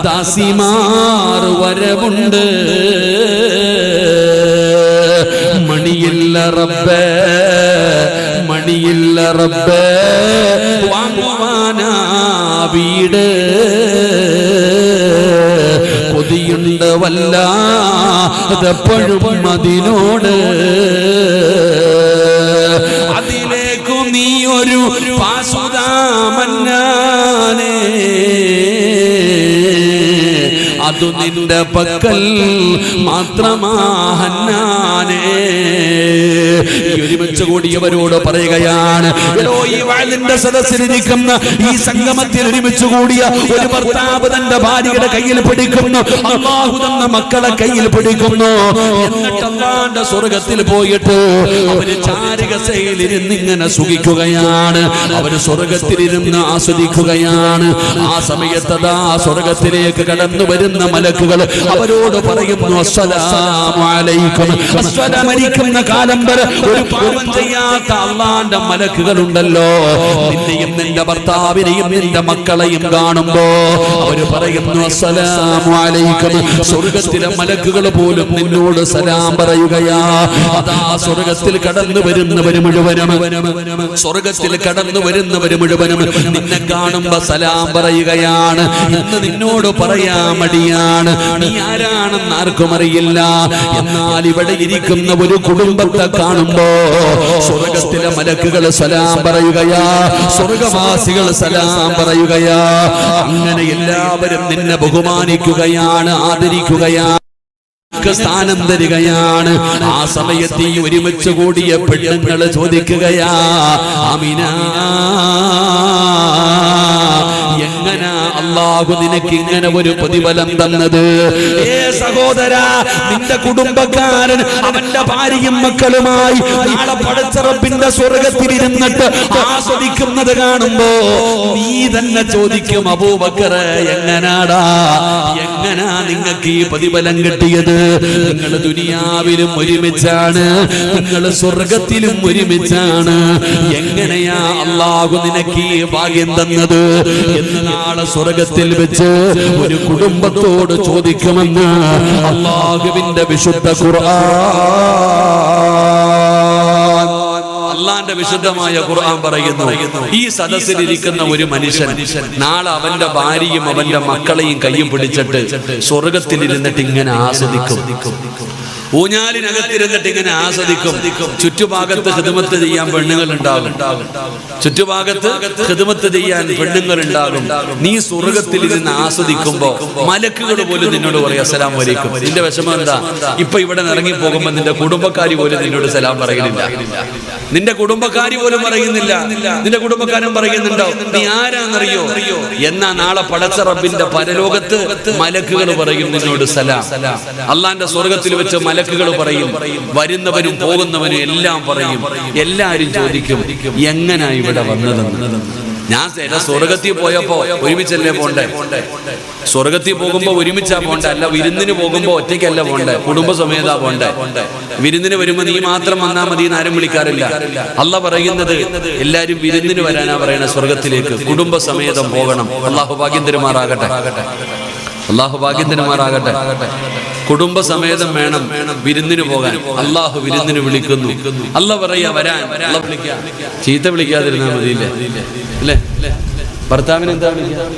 Speaker 1: ദാസിമാർ വരവുണ്ട്. റബ്ബേ, മണിയില്ല റബ്ബേ, വാങ്ങുവാനാ വീട് കൊതിയുണ്ട് വല്ലാതെപ്പോഴും അതിനോട്. അതിലേക്കു നീ ഒരു പാസുതാമന്നാനേ, അതു നിന്റെ പക്കൽ മാത്രമാഹന്നാനേ. ഒരുമിച്ച് കൂടിയവരോട് പറയുകയാണ്, ഈ വഅലിന്റെ സദസ്സിലിരിക്കുന്ന ഈ സംഗമത്തിൽ ഒരുമിച്ച് കൂടിയ ഒരു ഭർത്താവ് തന്റെ ഭാര്യയുടെ കയ്യിൽ പിടിക്കുന്നു, അല്ലാഹു തന്ന മക്കളെ കയ്യിൽ പിടിക്കുന്നു. എന്നിട്ട് അല്ലാഹുവിന്റെ സ്വർഗ്ഗത്തിൽ പോയിട്ട് അവര് ചാരുകസേലിരുന്ന് ഇങ്ങനെ സുഖിക്കുകയാണ്, അവര് സ്വർഗ്ഗത്തിലിരുന്ന് ആസ്വദിക്കുകയാണ്. ആ സമയത്തതാ സ്വർഗ്ഗത്തിലേക്ക് കടന്നു വരുന്ന മലക്കുകൾ അവരോട് പറയുന്നു, അസ്സലാമു അലൈക്കും. മരിക്കുന്ന കാലം വരെ ഒരു പാപം ചെയ്യാത്ത അല്ലാഹുവിന്റെ മലക്കുകളുണ്ടല്ലോ, നിന്നെയും നിന്റെ ഭർത്താവിനെയും നിന്റെ മക്കളെയും കാണുമ്പോ അവര് പറയുന്നു, അസ്സലാമു അലൈക്കും. സ്വർഗ്ഗത്തിലെ മലക്കുകൾ പോലും നിന്നോട് സലാം പറയുകയാ. അതാ സ്വർഗ്ഗത്തിൽ കടന്നു വരുന്നവര് മുഴുവനും, സ്വർഗ്ഗത്തിൽ കടന്നു വരുന്നവര് മുഴുവനും നിന്നെ കാണുമ്പോ സലാം പറയുകയാണ്. ഇന്ന് നിന്നോട് പറയാ മടിയാണ്, നീ ആരാണെന്ന് ആർക്കും അറിയില്ല. എന്നാൽ ഇവിടെ ഇരിക്കുന്ന ഒരു കുടുംബത്തെ കാണുമ്പോ സ്വർഗ്ഗത്തിലെ മലക്കുകൾ സലാം പറയുകയാ, സ്വർഗ്ഗവാസികൾ സലാം പറയുകയാ. അങ്ങനെ എല്ലാവരും നിന്നെ ബഹുമാനിക്കുകയാണ്, ആദരിക്കുകയാണ്, സ്ഥാനം തരികയാണ്. ആ സമയത്ത് ഈ ഒരുമിച്ച് കൂടിയ പെണ്ണുങ്ങൾ ചോദിക്കുകയാ, ആമിന, എങ്ങനാ അല്ലാഹു നിനക്ക് ഇങ്ങനെ ഒരു പ്രതിഫലം തന്നത്? ഏ സഹോദരാ, നിന്റെ കുടുംബക്കാരൻ അവന്റെ ഭാര്യയും മക്കളുമായി നാളെ പടച്ച റബ്ബിന്റെ സ്വർഗ്ഗത്തിലിരുന്നിട്ട് ആസ്വദിക്കുന്നത് കാണുമ്പോ നീ തന്നെ ചോദിക്കും, അബൂബക്കറെ എങ്ങനാടാ, എങ്ങനാ നിങ്ങൾക്ക് ഈ പ്രതിഫലം കിട്ടിയത്? നിങ്ങൾ ദുനിയാവിലും ഒരുമിച്ചാണ്, നിങ്ങൾ സ്വർഗ്ഗത്തിലും ഒരുമിച്ചാണ്. എങ്ങനെയാ അല്ലാഹു നിനക്ക് ഈ ഭാഗ്യം തന്നത് എന്ന് നാളെ സ്വർഗ്ഗത്തിൽ വെച്ച് ഒരു കുടുംബത്തോട് ചോദിക്കുമെന്ന് അല്ലാഹുവിന്റെ വിശുദ്ധ ഖുർആൻ, അള്ളാന്റെ വിശുദ്ധമായ ഖുർആൻ പറയുന്നു, ഈ സദസ്സിലിരിക്കുന്ന ഒരു മനുഷ്യൻ നാളെ അവന്റെ ഭാര്യയും അവന്റെ മക്കളെയും കയ്യും പിടിച്ചിട്ട് സ്വർഗ്ഗത്തിലിരുന്നിട്ട് ഇങ്ങനെ ആസ്വദിക്കും, ഊഞ്ഞാലിനകത്തിരുന്നിട്ട് ഇങ്ങനെ ആസ്വദിക്കും. ചുറ്റുഭാഗത്ത് ഖിദ്മത്ത് ചെയ്യാൻ പെണ്ണുങ്ങൾ ഉണ്ടാകും, ചുറ്റുഭാഗത്ത് ഖിദ്മത്ത് ചെയ്യാൻ പെണ്ണുങ്ങൾ ഉണ്ടാകും. നീ സ്വർഗ്ഗത്തിൽ ഇരുന്ന് ആസ്വദിക്കുമ്പോ മലക്കുകൾ പോലും നിന്നോട് പറയും അസ്സലാമു അലൈക്കും. നിന്റെ വിഷമം എന്താ? ഇപ്പൊ ഇവിടെ ഇറങ്ങി പോകുമ്പോ നിന്റെ കുടുംബക്കാരി പോലും നിന്നോട് സലാം പറയുന്നില്ല, നിന്റെ കുടുംബക്കാരി പോലും പറയുന്നില്ല, നിന്റെ കുടുംബക്കാരൻ പറയുന്നുണ്ടോ നീ ആരാന്നറിയോ? എന്നാ നാളെ പടച്ച റബ്ബിന്റെ പരലോകത്ത് മലക്കുകൾ പറയും നിന്നോട് സലാം. അള്ളാന്റെ സ്വർഗ്ഗത്തിൽ വെച്ച് മലക്കുകൾ പറയും, വരുന്നവനും പോകുന്നവനും എല്ലാം പറയും. എല്ലാരും ചോദിക്കും, എങ്ങനാ ഇവിടെ വന്നതെന്ന്. ഞാൻ സ്വർഗ്ഗത്തിൽ പോയപ്പോ ഒരുമിച്ചല്ലേ പോണ്ടേ? സ്വർഗ്ഗത്തിൽ പോകുമ്പോ ഒരുമിച്ചാ പോണ്ടേ? അല്ല, വിരുന്നിന് പോകുമ്പോ ഒറ്റയ്ക്കല്ല പോണ്ടേ, കുടുംബസമേതാ പോണ്ടേ. വിരുന്നിന് വരുമ്പോ നീ മാത്രം വന്നാ മതി എന്ന് ആരും വിളിക്കാറില്ല. അള്ളാഹ് പറയുന്നത് എല്ലാരും വിരുന്നിന് വരാനാ പറയണ, സ്വർഗ്ഗത്തിലേക്ക് കുടുംബസമേതം പോകണം. അള്ളാഹു ഭാഗ്യം തരുമാറാകട്ടെ, അള്ളാഹു ഭാഗ്യം തരുമാറാകട്ടെ. കുടുംബസമേതം വേണം വിരുന്നിന് പോകാൻ. അള്ളാഹു വിരുന്നിന് വിളിക്കുന്നു. അള്ളാഹ് പറയാ വരാൻ, ചീത്ത വിളിക്കാതിരുന്നാ മതിയില്ലേ അല്ലേ? ഭർത്താവിന് എന്താ വിളിക്കുക?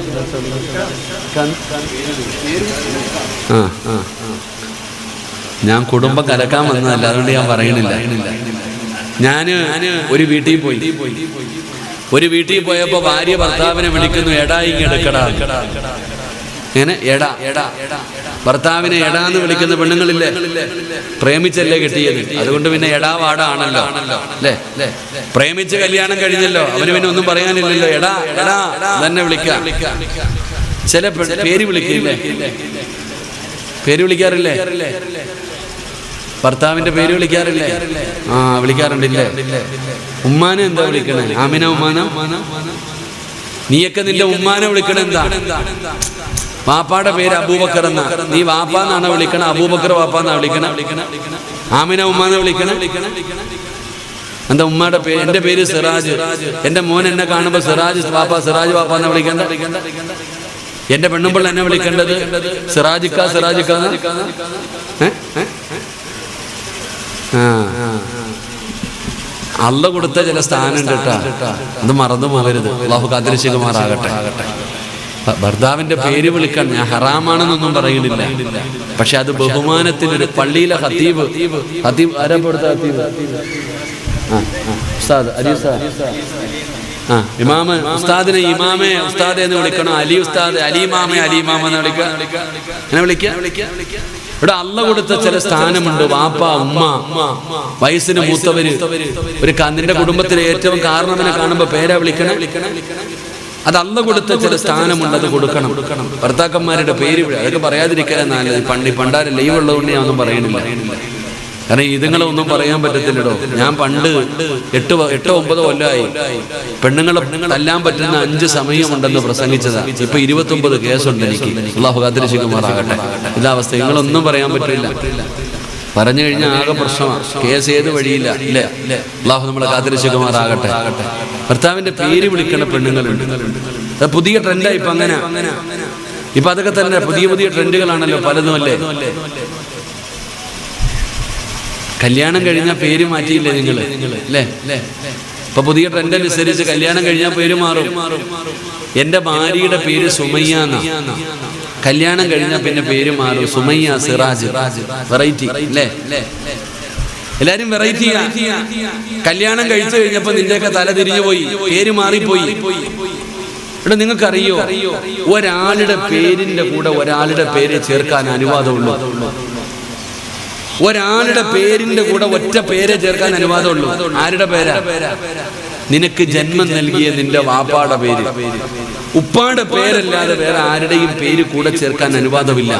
Speaker 1: ഞാൻ കുടുംബം കലക്കാൻ വന്നതല്ല, അതുകൊണ്ട് ഞാൻ പറയണില്ല. ഞാന് ഒരു വീട്ടിൽ പോയി, ഒരു വീട്ടിൽ പോയപ്പോ ഭാര്യ ഭർത്താവിനെ വിളിക്കുന്നു, എടാ ഇങ്ങെടുക്കടാ. ഇങ്ങനെ എടാ, ഭർത്താവിനെ എടാന്ന് വിളിക്കുന്ന പെണ്ണുങ്ങളില്ലേ? പ്രേമിച്ചല്ലേ കിട്ടിയത്, അതുകൊണ്ട് പിന്നെ എടാ വാടാ ആണല്ലോ അല്ലേ? പ്രേമിച്ച് കല്യാണം കഴിഞ്ഞല്ലോ, അവന് പിന്നെ ഒന്നും പറയാനില്ലല്ലോ. എടാ എടാ തന്നെ വിളിക്കാം. ചില പേര് വിളിക്കില്ലേ? പേര് വിളിക്കാറില്ലേ? ഭർത്താവിന്റെ പേര് വിളിക്കാറില്ലേ? ആ, വിളിക്കാറുണ്ടില്ലേ? ഉമ്മാനെ എന്താ വിളിക്കണേ? ആമിന ഉമ്മാന. നീയൊക്കെ നിന്റെ ഉമ്മാനെ വിളിക്കണ എന്താ? വാപ്പാടെ പേര് അബൂബക്കർ എന്നാ, നീ വാപ്പാന്നാണ് വിളിക്കണ, അബൂബക്കർ വാപ്പാന്നാ വിളിക്കണ. ആമിന ഉമ്മാനെ വിളിക്കണ. എന്താ ഉമ്മയുടെ പേര്? എന്റെ പേര് സിറാജ്. എന്റെ മോൻ എന്നെ കാണുമ്പോ സിറാജ് വാപ്പ, സിറാജ് വാപ്പാന്നാ വിളിക്കണ്ട. എന്റെ പെണ്ണുമ്പോൾ എന്നെ വിളിക്കേണ്ടത് സിറാജിക്ക, സിറാജിക്ക. അള്ള കൊടുത്ത ചില സ്ഥാനമുണ്ട് കേട്ടാ, അത് മറന്നു പോകരുത്. അള്ളാഹു കാത്തിരക്ഷിക്കുമാറാകട്ടെ. ഭർത്താവിന്റെ പേര് വിളിക്കാൻ ഞാൻ ഹറാമാണെന്നൊന്നും പറയുന്നില്ല, പക്ഷെ അത് ബഹുമാനത്തിനൊരു പള്ളിയിലെ ഹത്തീബ് ആരാ കൊടുത്ത ഹത്തീബ്? ഉസ്താദ് അലി ഉസ്താദ്. ഇമാമ് ഉസ്താദിനെ ഇമാമെ ഉസ്താദ് എന്ന് വിളിക്കണോ? അലി ഉസ്താദ്, അലി ഇമാമെ അലി ഇമാമ എന്ന് വിളിക്കുക. ഇവിടെ അള്ള കൊടുത്ത ചില സ്ഥാനമുണ്ട്. വാപ്പ, ഉമ്മ, വയസ്സിന് മൂത്തവര്, ഒരു നിന്റെ കുടുംബത്തിലെ ഏറ്റവും കാരണവനെ കാണുമ്പോ പേരാ വിളിക്കണേ. അത് അള്ള കൊടുത്ത ചില സ്ഥാനമുണ്ട്, അത് കൊടുക്കണം. ഭർത്താക്കന്മാരുടെ പേര് അതൊക്കെ പറയാതിരിക്കാൻ നല്ലത്. പണ്ടാരും ലൈവ് ഉള്ളതുകൊണ്ട് ഞാൻ ഒന്നും പറയണില്ല, കാരണം ഇതുങ്ങളെ ഒന്നും പറയാൻ പറ്റത്തില്ലടോ. ഞാൻ പണ്ട് 8-9 കൊല്ലമായി പെണ്ണുങ്ങളെ തല്ലാൻ പറ്റുന്ന 5 സമയമുണ്ടെന്ന് പ്രസംഗിച്ചതാ. ഇപ്പൊ 29 കേസുണ്ട് എനിക്ക്. അള്ളാഹു കാത്തിരക്ഷിക്കുമാറാകട്ടെ. ഇതാവസ്ഥ. നിങ്ങളൊന്നും പറയാൻ പറ്റില്ല, പറഞ്ഞു കഴിഞ്ഞാൽ ആകെ പ്രശ്നമാണ്. കേസ് ഏത് വഴിയില്ല ഇല്ലേ? അള്ളാഹു നമ്മളെ കാത്തിരക്ഷിക്കുമാറാകട്ടെ. ഭർത്താവിന്റെ പേര് വിളിക്കുന്ന പെണ്ണുങ്ങളുണ്ട്. അത് പുതിയ ട്രെൻഡായി ഇപ്പൊ. അങ്ങനെ ഇപ്പൊ അതൊക്കെ തന്നെ പുതിയ ട്രെൻഡുകളാണല്ലോ പലതും അല്ലേ. കല്യാണം കഴിഞ്ഞാൽ പേര് മാറ്റിയില്ലേ നിങ്ങൾ അല്ലേ? ഇപ്പൊ പുതിയ ട്രെൻഡ് അനുസരിച്ച് കല്യാണം കഴിഞ്ഞാൽ പേര് മാറും. എന്റെ ഭാര്യയുടെ പേര് സുമയ്യ എന്നാ. കല്യാണം കഴിഞ്ഞാൽ പിന്നെ പേര് മാറും. സുമയ്യ സിറാജ്. വെറൈറ്റി അല്ലേ? എല്ലാരും വെറൈറ്റി. കല്യാണം കഴിച്ചു കഴിഞ്ഞപ്പോ നിന്റെയൊക്കെ തല തിരിഞ്ഞു പോയി, പേര് മാറിപ്പോയി. ഇവിടെ നിങ്ങൾക്കറിയോ, ഒരാളുടെ പേരിന്റെ കൂടെ ഒരാളുടെ പേര് ചേർക്കാൻ അനുവാദമുള്ളൂ. ഒരാളുടെ പേരിന്റെ കൂടെ ഒറ്റ പേരെ ചേർക്കാൻ അനുവാദമുള്ളൂ. ആരുടെ പേരാ? നിനക്ക് ജന്മം നൽകിയ നിന്റെ വാപ്പാടെ പേര്. ഉപ്പാടെ പേരല്ലാതെ വേറെ ആരുടെയും പേര് കൂടെ ചേർക്കാൻ അനുവാദമില്ല.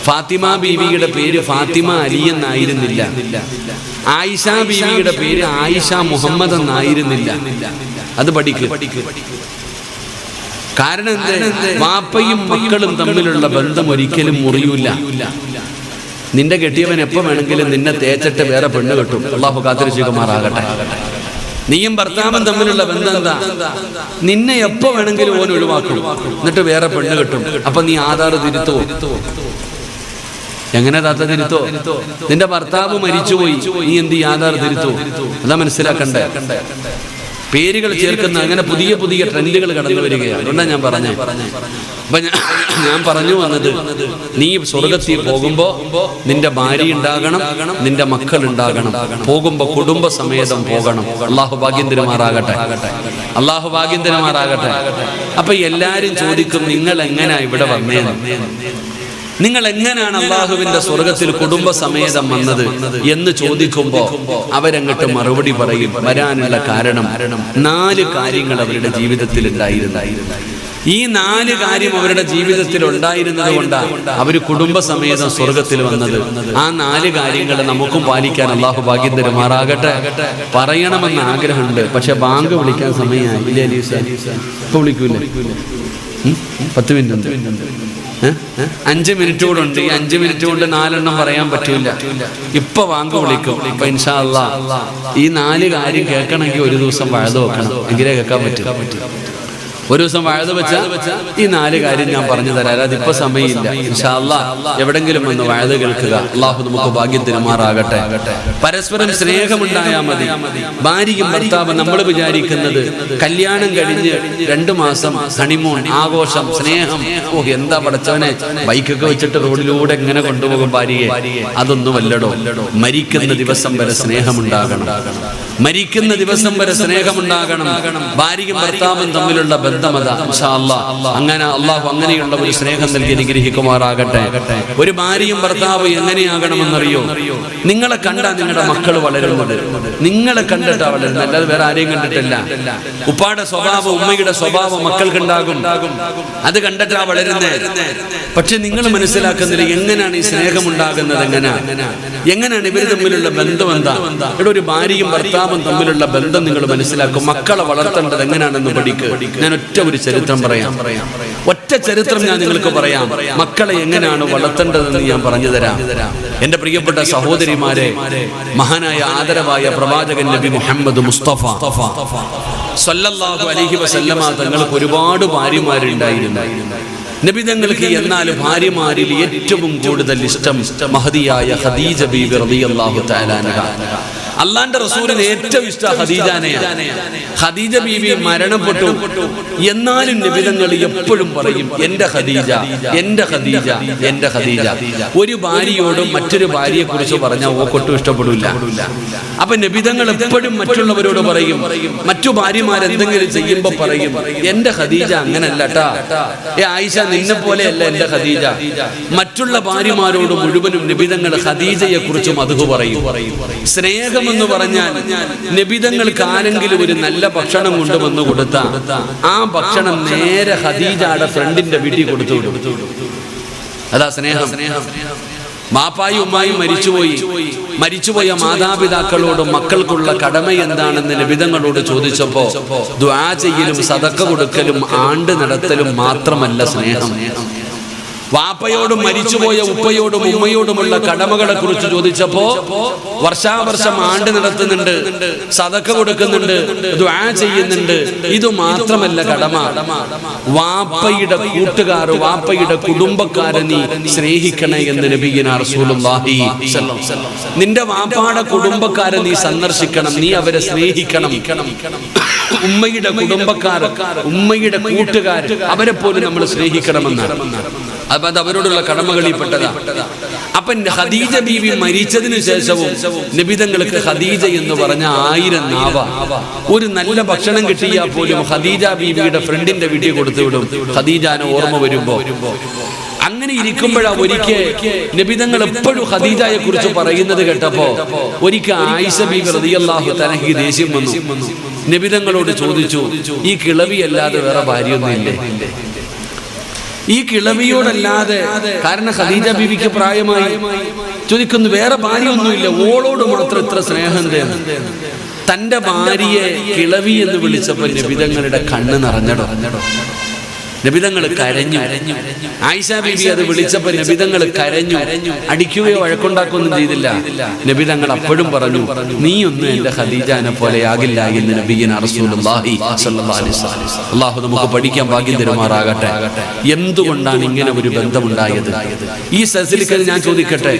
Speaker 1: ഫാത്തിമ ബീവിയുടെ പേര് ഫാത്തിമ അലി എന്നായിരുന്നില്ല. ആയിഷ ബീവിയുടെ പേര് ആയിഷ മുഹമ്മദ് എന്നായിരുന്നില്ല. അത് പഠിക്ക്. കാരണം വാപ്പയും മക്കളും തമ്മിലുള്ള ബന്ധം ഒരിക്കലും മുറിയൂല. നിന്റെ കെട്ടിയവൻ എപ്പോ വേണമെങ്കിലും നിന്നെ തേച്ചിട്ട് വേറെ പെണ്ണ് കെട്ടും. അള്ളാഹു കാത്തിരക്ഷിക്കുമാറാകട്ടെ. നീയും ഭർത്താവും തമ്മിലുള്ള ബന്ധം എന്താ? നിന്നെ എപ്പോ വേണമെങ്കിലും ഓൻ ഒഴിവാക്കും, എന്നിട്ട് വേറെ പെണ്ണ് കെട്ടും. അപ്പൊ നീ ആധാർ തിരുത്തോ? എങ്ങനെ താത്ത തിരുത്തോ? നിന്റെ ഭർത്താവ് മരിച്ചുപോയി, നീ എന്ത് ആധാർ തിരുത്തോ? അതാ മനസ്സിലാക്കണ്ടേ. പേരുകൾ ചേർക്കുന്ന അങ്ങനെ പുതിയ ട്രെൻഡുകൾ കടന്നു വരികയാണ്. അതുകൊണ്ടാണ് ഞാൻ പറഞ്ഞത്. അപ്പൊ ഞാൻ പറഞ്ഞു വന്നത്, നീ സ്വർഗത്തിൽ പോകുമ്പോ നിന്റെ ഭാര്യ ഉണ്ടാകണം, നിന്റെ മക്കൾ ഉണ്ടാകണം. പോകുമ്പോ കുടുംബ സമേതം പോകണം. അള്ളാഹു ഭാഗ്യം തരുമാറാകട്ടെ. അള്ളാഹു ഭാഗ്യം തരുമാറാകട്ടെ. അപ്പൊ എല്ലാരും ചോദിക്കും, നിങ്ങൾ എങ്ങനെയാ ഇവിടെ വന്നേന്ന്? നിങ്ങൾ എങ്ങനെയാണ് അള്ളാഹുവിന്റെ സ്വർഗത്തിൽ കുടുംബസമേതം വന്നത് എന്ന് ചോദിക്കുമ്പോ അവരങ്ങോട്ട് മറുപടി പറയും. വരാനുള്ള കാരണം 4 കാര്യങ്ങൾ അവരുടെ ജീവിതത്തിൽ ഉണ്ടായിരുന്നു. ഈ 4 കാര്യം അവരുടെ ജീവിതത്തിൽ ഉണ്ടായിരുന്നത് കൊണ്ടാണ് അവർ കുടുംബസമേതം സ്വർഗത്തിൽ വന്നത്. ആ 4 കാര്യങ്ങൾ നമുക്കും പാലിക്കാൻ അള്ളാഹു ഭാഗ്യം തരുമാറാകട്ടെ. പറയണമെന്ന് ആഗ്രഹമുണ്ട്, പക്ഷെ ബാങ്ക് വിളിക്കാൻ സമയമായി. ഇല്ലേ അലീസ? ഇപ്പൊ വിളിക്കൂലേ? 10 മിനിറ്റ് 5 മിനിറ്റ് കൂടെ ഉണ്ട്. ഈ 5 മിനിറ്റ് കൊണ്ട് 4 എണ്ണം പറയാൻ പറ്റൂല. ഇപ്പൊ വാങ്ക് വിളിക്കും. ഇപ്പൊ ഇൻഷാ അല്ലാഹ് ഈ 4 കാര്യം കേൾക്കണമെങ്കിൽ ഒരു ദിവസം വഅദ് വെക്കണം, എങ്കിലേ കേൾക്കാൻ പറ്റും. ഒരു ദിവസം വഅദ് വെച്ചാൽ ഈ 4 കാര്യം ഞാൻ പറഞ്ഞു തരാം. അല്ലാതെ ഇപ്പൊ സമയമില്ല. ഇൻഷാ അല്ലാഹ് എവിടെങ്കിലും വന്ന് വഅദ് കേൾക്കുക. അള്ളാഹു നമുക്ക് ഭാഗ്യം തരുമാറാകട്ടെ. പരസ്പരം സ്നേഹമുണ്ടായാൽ മതി. ഭാര്യയും ഭർത്താവും നമ്മൾ വിചാരിക്കുന്നത് കല്യാണം കഴിഞ്ഞ് 2 മാസം ഹണിമൂൺ ആഘോഷം സ്നേഹം, ഓ എന്താ പടച്ചവനെ, ബൈക്കൊക്കെ വെച്ചിട്ട് റോഡിലൂടെ എങ്ങനെ കൊണ്ടുപോകും ഭാര്യയെ. അതൊന്നുമല്ലടോ. മരിക്കുന്ന ദിവസം വരെ സ്നേഹമുണ്ടാകണം. മരിക്കുന്ന ദിവസം വരെ സ്നേഹമുണ്ടാകണം. ഭാര്യയും ഭർത്താവും തമ്മിലുള്ള ബന്ധമതാ. ഇൻഷാ അല്ലാഹ് അങ്ങനെ അള്ളാഹു അങ്ങനെയുള്ള ഒരു സ്നേഹം നൽകി അനുഗ്രഹിക്കുമാറാകട്ടെ. ഒരു ഭാര്യയും ഭർത്താവ് എങ്ങനെയാകണമെന്നറിയോ? നിങ്ങളെ കണ്ടാ നിങ്ങളുടെ മക്കൾ വളരുന്നത് നിങ്ങളെ കണ്ടിട്ടാ വളരുന്നത്, അല്ലാതെ വേറെ ആരെയും കണ്ടിട്ടില്ല. ഉപ്പാടെ സ്വഭാവം ഉമ്മയുടെ സ്വഭാവം മക്കൾക്കുണ്ടാകും, അത് കണ്ടിട്ടാ വളരുന്നത്. പക്ഷെ നിങ്ങൾ മനസ്സിലാക്കുന്നില്ല എങ്ങനെയാണ് ഈ സ്നേഹം ഉണ്ടാകുന്നത്, എങ്ങനെയാണ് ഇവർ തമ്മിലുള്ള ബന്ധം എന്താ. ഇവിടെ ഒരു ഭാര്യയും ഭർത്താവും തമ്മിലുള്ള ബന്ധം നിങ്ങൾ മനസ്സിലാക്കും. മക്കളെ വളർത്തേണ്ടത് എങ്ങനെയാണെന്ന് പഠിക്കുക. ഞാൻ ഒരു ചരിത്രം പറയാം. ഒറ്റ ചരിത്രം ഞാൻ നിങ്ങൾക്ക് പറയാം. മക്കളെ എങ്ങനെയാണ് വളർത്തേണ്ടതെന്ന് ഞാൻ പറഞ്ഞു തരാം. എന്റെ പ്രിയപ്പെട്ട സഹോദരിമാരെ, മഹാനായ ആദരവായ പ്രവാചകൻ നബി മുഹമ്മദ് മുസ്തഫ സല്ലല്ലാഹു അലൈഹി വസല്ലമ തങ്ങൾക്ക് ഒരുപാട് ഭാര്യമാരുണ്ടായിരുന്നു. നബി തങ്ങൾക്ക് എന്നാൽ ഭാര്യമാരിൽ ഏറ്റവും കൂടുതൽ ഇഷ്ടം മഹദിയായ ഖദീജ ബീവി റളിയല്ലാഹു തആല അൻഹ. അള്ളാന്റെ റസൂലിന് ഏറ്റവും ഇഷ്ടം ഖദീജാനെയാണ്. ഖദീജ ബീവി മരണപ്പെട്ടു, എന്നാലും നബിതങ്ങൾ എപ്പോഴും പറയും എന്റെ ഖദീജ, എന്റെ ഖദീജ, എന്റെ ഖദീജ. ഒരു ഭാര്യയോടും മറ്റൊരു ഭാര്യയെ കുറിച്ച് പറഞ്ഞാൽ ഓക്കൊട്ടും ഇഷ്ടപ്പെടില്ല. അപ്പൊ നബിതങ്ങൾ എപ്പോഴും മറ്റുള്ളവരോട് പറയും, മറ്റു ഭാര്യമാരെന്തെങ്കിലും ചെയ്യുമ്പോ പറയും എന്റെ ഖദീജ അങ്ങനല്ലട്ടാ, ആയിഷ നിന്നെ പോലെയല്ല എന്റെ ഖദീജ. മറ്റുള്ള ഭാര്യമാരോട് മുഴുവനും നബിതങ്ങൾ ഖദീജയെ കുറിച്ച് മദ്ഹ് പറയും. സ്നേഹമെന്ന് പറഞ്ഞാൽ നബിതങ്ങൾക്ക് ആരെങ്കിലും ഒരു നല്ല ഭക്ഷണം കൊണ്ടുവന്ന് കൊടുത്ത ആ ഭക്ഷണം നേരെ ഖദീജയുടെ ഫ്രണ്ടിന്റെ വീട്ടിൽ കൊടുത്തു വിടും. അതാ സ്നേഹം. മാപ്പായും ഉമ്മായും മരിച്ചുപോയ മാതാപിതാക്കളോട് മക്കൾക്കുള്ള കടമ എന്താണെന്ന് നബിതങ്ങളോട് ചോദിച്ചപ്പോ ദുആ ചെയ്യലും സദഖ കൊടുക്കലും ആണ്ട് നടത്തലും മാത്രമല്ല സ്നേഹം. വാപ്പയോടും മരിച്ചുപോയ ഉപ്പയോടും ഉമ്മയോടുമുള്ള കടമകളെ കുറിച്ച് ചോദിച്ചപ്പോ വർഷാവർഷം ആണ്ട് നടത്തുന്നുണ്ട്, സദഖ കൊടുക്കുന്നുണ്ട്, ദുആ ചെയ്യുന്നുണ്ട്. ഇത് മാത്രമല്ല കടമ. വാപ്പയുടെ കൂട്ടുകാർ, വാപ്പയുടെ കുടുംബക്കാരെ നീ സ്നേഹിക്കണേ എന്ന് നബിയുനാ റസൂലുള്ളാഹി സ്വല്ലല്ലാഹു അലൈഹി വസല്ലം. നിന്റെ വാപ്പാടെ കുടുംബക്കാരെ നീ സന്ദർശിക്കണം, നീ അവരെ സ്നേഹിക്കണം. ഉമ്മയുടെ കുടുംബക്കാർ, ഉമ്മയുടെ കൂട്ടുകാർ, അവരെ പോലും നമ്മൾ സ്നേഹിക്കണമെന്നാണ്. അപ്പൊ അത് അവരോടുള്ള കടമകളിൽപ്പെട്ടതാ. അപ്പൊ ഖദീജ ബീവി മരിച്ചതിന് ശേഷവും നബിതങ്ങൾക്ക് ഖദീജ എന്ന് പറഞ്ഞ 1000 നാവ. ഒരു നല്ല ഭക്ഷണം കിട്ടിയാൽ പോലും ഖദീജ ബീവിയുടെ ഫ്രണ്ടിന്റെ വീട്ടിൽ കൊടുത്തു വിടും, ഖദീജാനെ ഓർമ്മ വരുമ്പോ. അങ്ങനെ ഇരിക്കുമ്പോഴാ ഒരിക്കൽ നബിതങ്ങൾ എപ്പോഴും ഖദീജയെ കുറിച്ച് പറയുന്നത് കേട്ടപ്പോ ഒരിക്കൽ ആയിഷ ബീവി റളിയല്ലാഹു തആലയ്ക്ക് ദേഷ്യം വന്നു. നബിതങ്ങളോട് ചോദിച്ചു, ഈ കിളവിയല്ലാതെ വേറെ ഭാര്യയൊന്നുമില്ലേ? ഈ കിളവിയോടല്ലാതെ, കാരണം ഖദീജ ബീവിക്ക് പ്രായമായി, ചോദിക്കുന്നു വേറെ ഭാര്യയൊന്നുമില്ല, ഓളോട് മാത്രം ഇത്ര സ്നേഹം തേന്ന്. തന്റെ ഭാര്യയെ കിളവി എന്ന് വിളിച്ചപ്പോൾ നബിതങ്ങളുടെ കണ്ണ് നിറഞ്ഞടോ. നബിതങ്ങൾ കരഞ്ഞു. ആയിഷ ബീവി അത് വിളിച്ചപ്പോൾ നബിതങ്ങൾ കരഞ്ഞു. അടിക്കുകയോ വഴക്കുണ്ടാക്കുകയൊന്നും ചെയ്തില്ല. നബിതങ്ങൾ അപ്പോഴും പറഞ്ഞു, നീയൊന്നും എന്റെ ഖദീജാനെ പോലെ ആകില്ല എന്ന് നബിയുനാ റസൂലുള്ളാഹി സ്വല്ലല്ലാഹു അലൈഹി വസല്ലം. അല്ലാഹു നമുക്ക് പഠിക്കാൻ ഭാഗ്യം തരുമാറാകട്ടെ. എന്തുകൊണ്ടാണ് ഇങ്ങനെ ഒരു ബന്ധമുണ്ടായത്? ഈ സദസ്സിൽ ഞാൻ ചോദിക്കട്ടെ,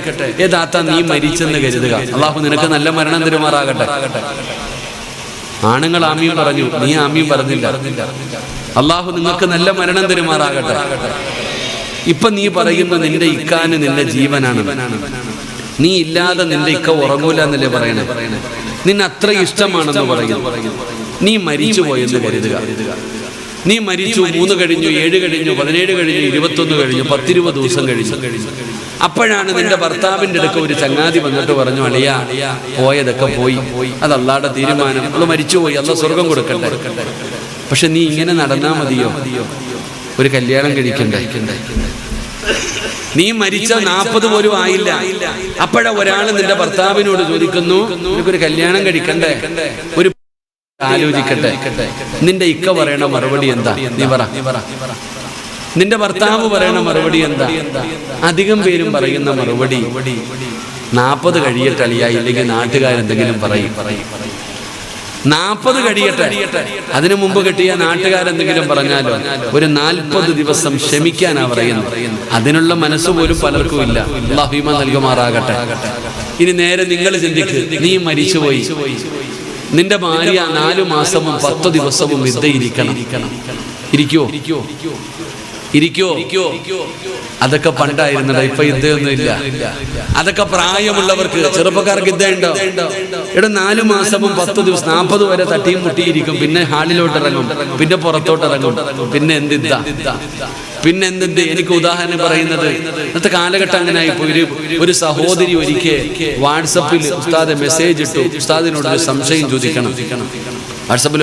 Speaker 1: ഏതാത്ത നീ മരിച്ചെന്ന് കരുതുക, അല്ലാഹു നിനക്ക് നല്ല മരണം തരുമാറാകട്ടെ. ആണുങ്ങൾ ആമീൻ പറഞ്ഞു, നീ ആമീൻ പറഞ്ഞില്ല. അള്ളാഹു നിങ്ങൾക്ക് നല്ല മരണം തരുമാറാകട്ടെ. ഇപ്പൊ നീ പറയുന്നു നിന്റെ ഇക്കാന് നിന്റെ ജീവനാണ്, നീ ഇല്ലാതെ നിന്റെ ഇക്ക ഉറങ്ങൂല എന്നല്ലേ പറയണേ. നിന്നെ അത്ര ഇഷ്ടമാണെന്ന് പറയുന്നു. നീ മരിച്ചു പോയെന്ന് കരുതുക. നീ മരിച്ചു, 3 കഴിഞ്ഞു, 7 കഴിഞ്ഞു, 17 കഴിഞ്ഞു, 21 കഴിഞ്ഞു, 10-20 ദിവസം കഴിഞ്ഞു. അപ്പോഴാണ് നിന്റെ ഭർത്താവിന്റെ അടുക്ക ഒരു ചങ്ങാതി വന്നിട്ട് പറഞ്ഞു, അളിയാ പോയതൊക്കെ പോയി, അത് അള്ളാഹുടെ തീരുമാനം, അവള് മരിച്ചുപോയി, അള്ളാഹു സ്വർഗം കൊടുക്കട്ടെ. പക്ഷെ നീ ഇങ്ങനെ നടന്നാ മതിയോ? ഒരു കല്യാണം കഴിക്കണ്ടേ? നീ മരിച്ച 40 പോലും ആയില്ല. അപ്പോഴ ഒരാൾ നിന്റെ ഭർത്താവിനോട് ചോദിക്കുന്നു, നിനക്കൊരു കല്യാണം കഴിക്കണ്ടേ? ഒരു ആലോചിക്കട്ടെ. നിന്റെ ഇക്ക പറയണ മറുപടി എന്താ? നീ പറ. നിന്റെ ഭർത്താവ് പറയണ മറുപടി എന്താ? അധികം പേരും പറയുന്ന മറുപടി 40 കഴിയട്ടെ അളിയാ, ഇല്ലെങ്കിൽ നാട്ടുകാരെന്തെങ്കിലും പറയും. 40 കഴിയട്ടെ, അതിനു മുമ്പ് കിട്ടിയ നാട്ടുകാരെന്തെങ്കിലും പറഞ്ഞാലോ. ഒരു 40 ദിവസം ക്ഷമിക്കാനാ പറയുന്നത്. അതിനുള്ള മനസ്സ് പോലും പലർക്കും ഇല്ല. അല്ലാഹു ഈമാൻ നൽകുമാറാകട്ടെ. ഇനി നേരെ നിങ്ങൾ ചിന്തിക്ക്, നീ മരിച്ചുപോയി, നിന്റെ ഭാര്യ 4 മാസവും 10 ദിവസവും ഇരിക്കണം. ഇരിക്കോ? അതൊക്കെ പണ്ടായിരുന്നടാ, ഇപ്പൊ യുദ്ധമൊന്നും ഇല്ല. അതൊക്കെ പ്രായമുള്ളവർക്ക്, ചെറുപ്പക്കാർക്ക് യുദ്ധമുണ്ടോ? ഇവിടെ 4 മാസവും 10 ദിവസം 40 വരെ തട്ടിയും മുട്ടിയിരിക്കും. പിന്നെ ഹാളിലോട്ട് ഇറങ്ങും, പിന്നെ പുറത്തോട്ട് ഇറങ്ങും. പിന്നെ എന്ത്? എനിക്ക് ഉദാഹരണം പറയുന്നത്, ഇന്നത്തെ കാലഘട്ടം അങ്ങനെ ആയിപ്പോ. ഒരു സഹോദരി ഒരിക്കൽ വാട്സപ്പിൽ ഉസ്താദ് മെസ്സേജ് ഇട്ടു, ഉസ്താദിനോട് ഒരു സംശയം ചോദിക്കണം. വാട്സപ്പിൽ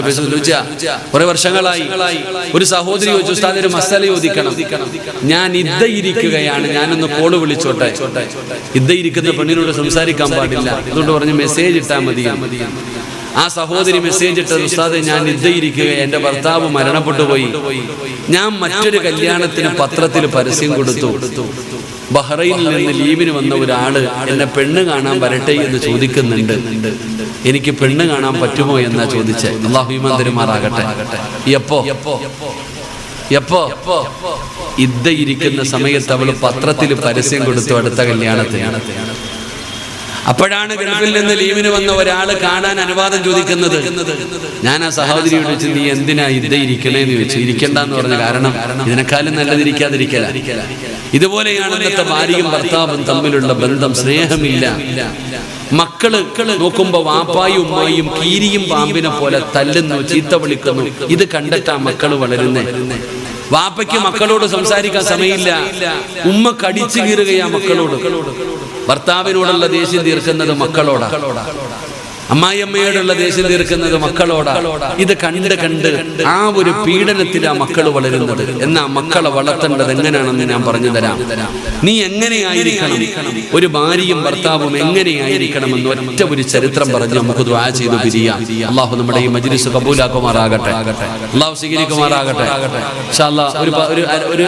Speaker 1: കുറെ വർഷങ്ങളായി ഒരു സഹോദരി ചോദിച്ചു, ഉസ്താദ് ഒരു മസാല ചോദിക്കണം, ഞാൻ ഇരിക്കുകയാണ്, ഞാനൊന്ന് കോള് വിളിച്ചോട്ടെ. ഇരിക്കുന്ന പെണ്ണിനോട് സംസാരിക്കാൻ പാടില്ല, അതുകൊണ്ട് പറഞ്ഞ് മെസ്സേജ് ഇട്ടാൽ മതി. ആ സഹോദരി മെസ്സേജ് ഇട്ടത്, ഉസ്താദ് ഞാൻ ഇരിക്കുക, എന്റെ ഭർത്താവ് മരണപ്പെട്ടു പോയി, ഞാൻ മറ്റൊരു കല്യാണത്തിന് പത്രത്തിൽ പരസ്യം കൊടുത്തു, ബഹ്റൈനിൽ നിന്ന് ലീവിന് വന്ന ഒരാള് എന്നെ പെണ്ണ് കാണാൻ വരട്ടെ എന്ന് ചോദിക്കുന്നുണ്ട്, എനിക്ക് പെണ്ണ് കാണാൻ പറ്റുമോ എന്നാ ചോദിച്ചേ. അല്ലാഹു ഈമാൻ തരുമാറാകട്ടെ. എപ്പോ ഇരിക്കുന്ന സമയത്ത് അവള് പത്രത്തിൽ പരസ്യം കൊടുത്തു അടുത്ത കല്യാണത്തിന്. അപ്പോഴാണ് ഗൾഫിൽ നിന്ന് ലീവിന് വന്ന ഒരാൾ കാണാൻ അനുവാദം ചോദിക്കുന്നത്. ഞാൻ ആ സഹോദരിയോട് വെച്ച് നീ എന്തിനാ ഇത് ഇരിക്കണേന്ന് ചോദിച്ചു. ഇരിക്കണ്ടെന്ന് പറഞ്ഞ കാരണം ഇതിനേക്കാളും നല്ലതിരിക്കാതിരിക്കല. ഇതുപോലെയാണ് ഇന്നത്തെ ഭാര്യയും ഭർത്താവും തമ്മിലുള്ള ബന്ധം. സ്നേഹമില്ല. മക്കള് നോക്കുമ്പോ വാപ്പായും ഉമ്മായും കീരിയും പാമ്പിനെ പോലെ തല്ലുന്നു, ചീത്ത വിളിക്കുന്നു. ഇത് കണ്ടിട്ടാ മക്കള് വളരുന്നേ. വാപ്പയ്ക്ക് മക്കളോട് സംസാരിക്കാൻ സമയമില്ല. ഉമ്മ കടിച്ചു കീറുകയാ മക്കളോട്. ഭർത്താവിനോടുള്ള ദേഷ്യം തീർക്കുന്നത് മക്കളോടാ. അമ്മായിയമ്മയോടുള്ള ദേഷ്യം തീർക്കുന്നത് മക്കളോടാ. ഇത് കണ്ട് ആ ഒരു പീഡനത്തിലാ മക്കള് വളരുന്നത്. എന്നാ മക്കളെ വളർത്തേണ്ടത് എങ്ങനെയാണെന്ന് ഞാൻ പറഞ്ഞു തരാം. നീ എങ്ങനെയായിരിക്കണം, ഒരു ഭാര്യയും ഭർത്താവും എങ്ങനെയായിരിക്കണമെന്ന് ഒറ്റ ഒരു ചരിത്രം പറഞ്ഞ് നമുക്ക് ദുആ ചെയ്ത് പിരിയാം. അള്ളാഹു നമ്മുടെ ഈ മജ്ലിസ് കബൂലാക്കുമാറാകട്ടെ, അള്ളാഹു സ്വീകരിക്കുമാറാകട്ടെ. ഇൻഷാ അല്ലാഹ് ഒരു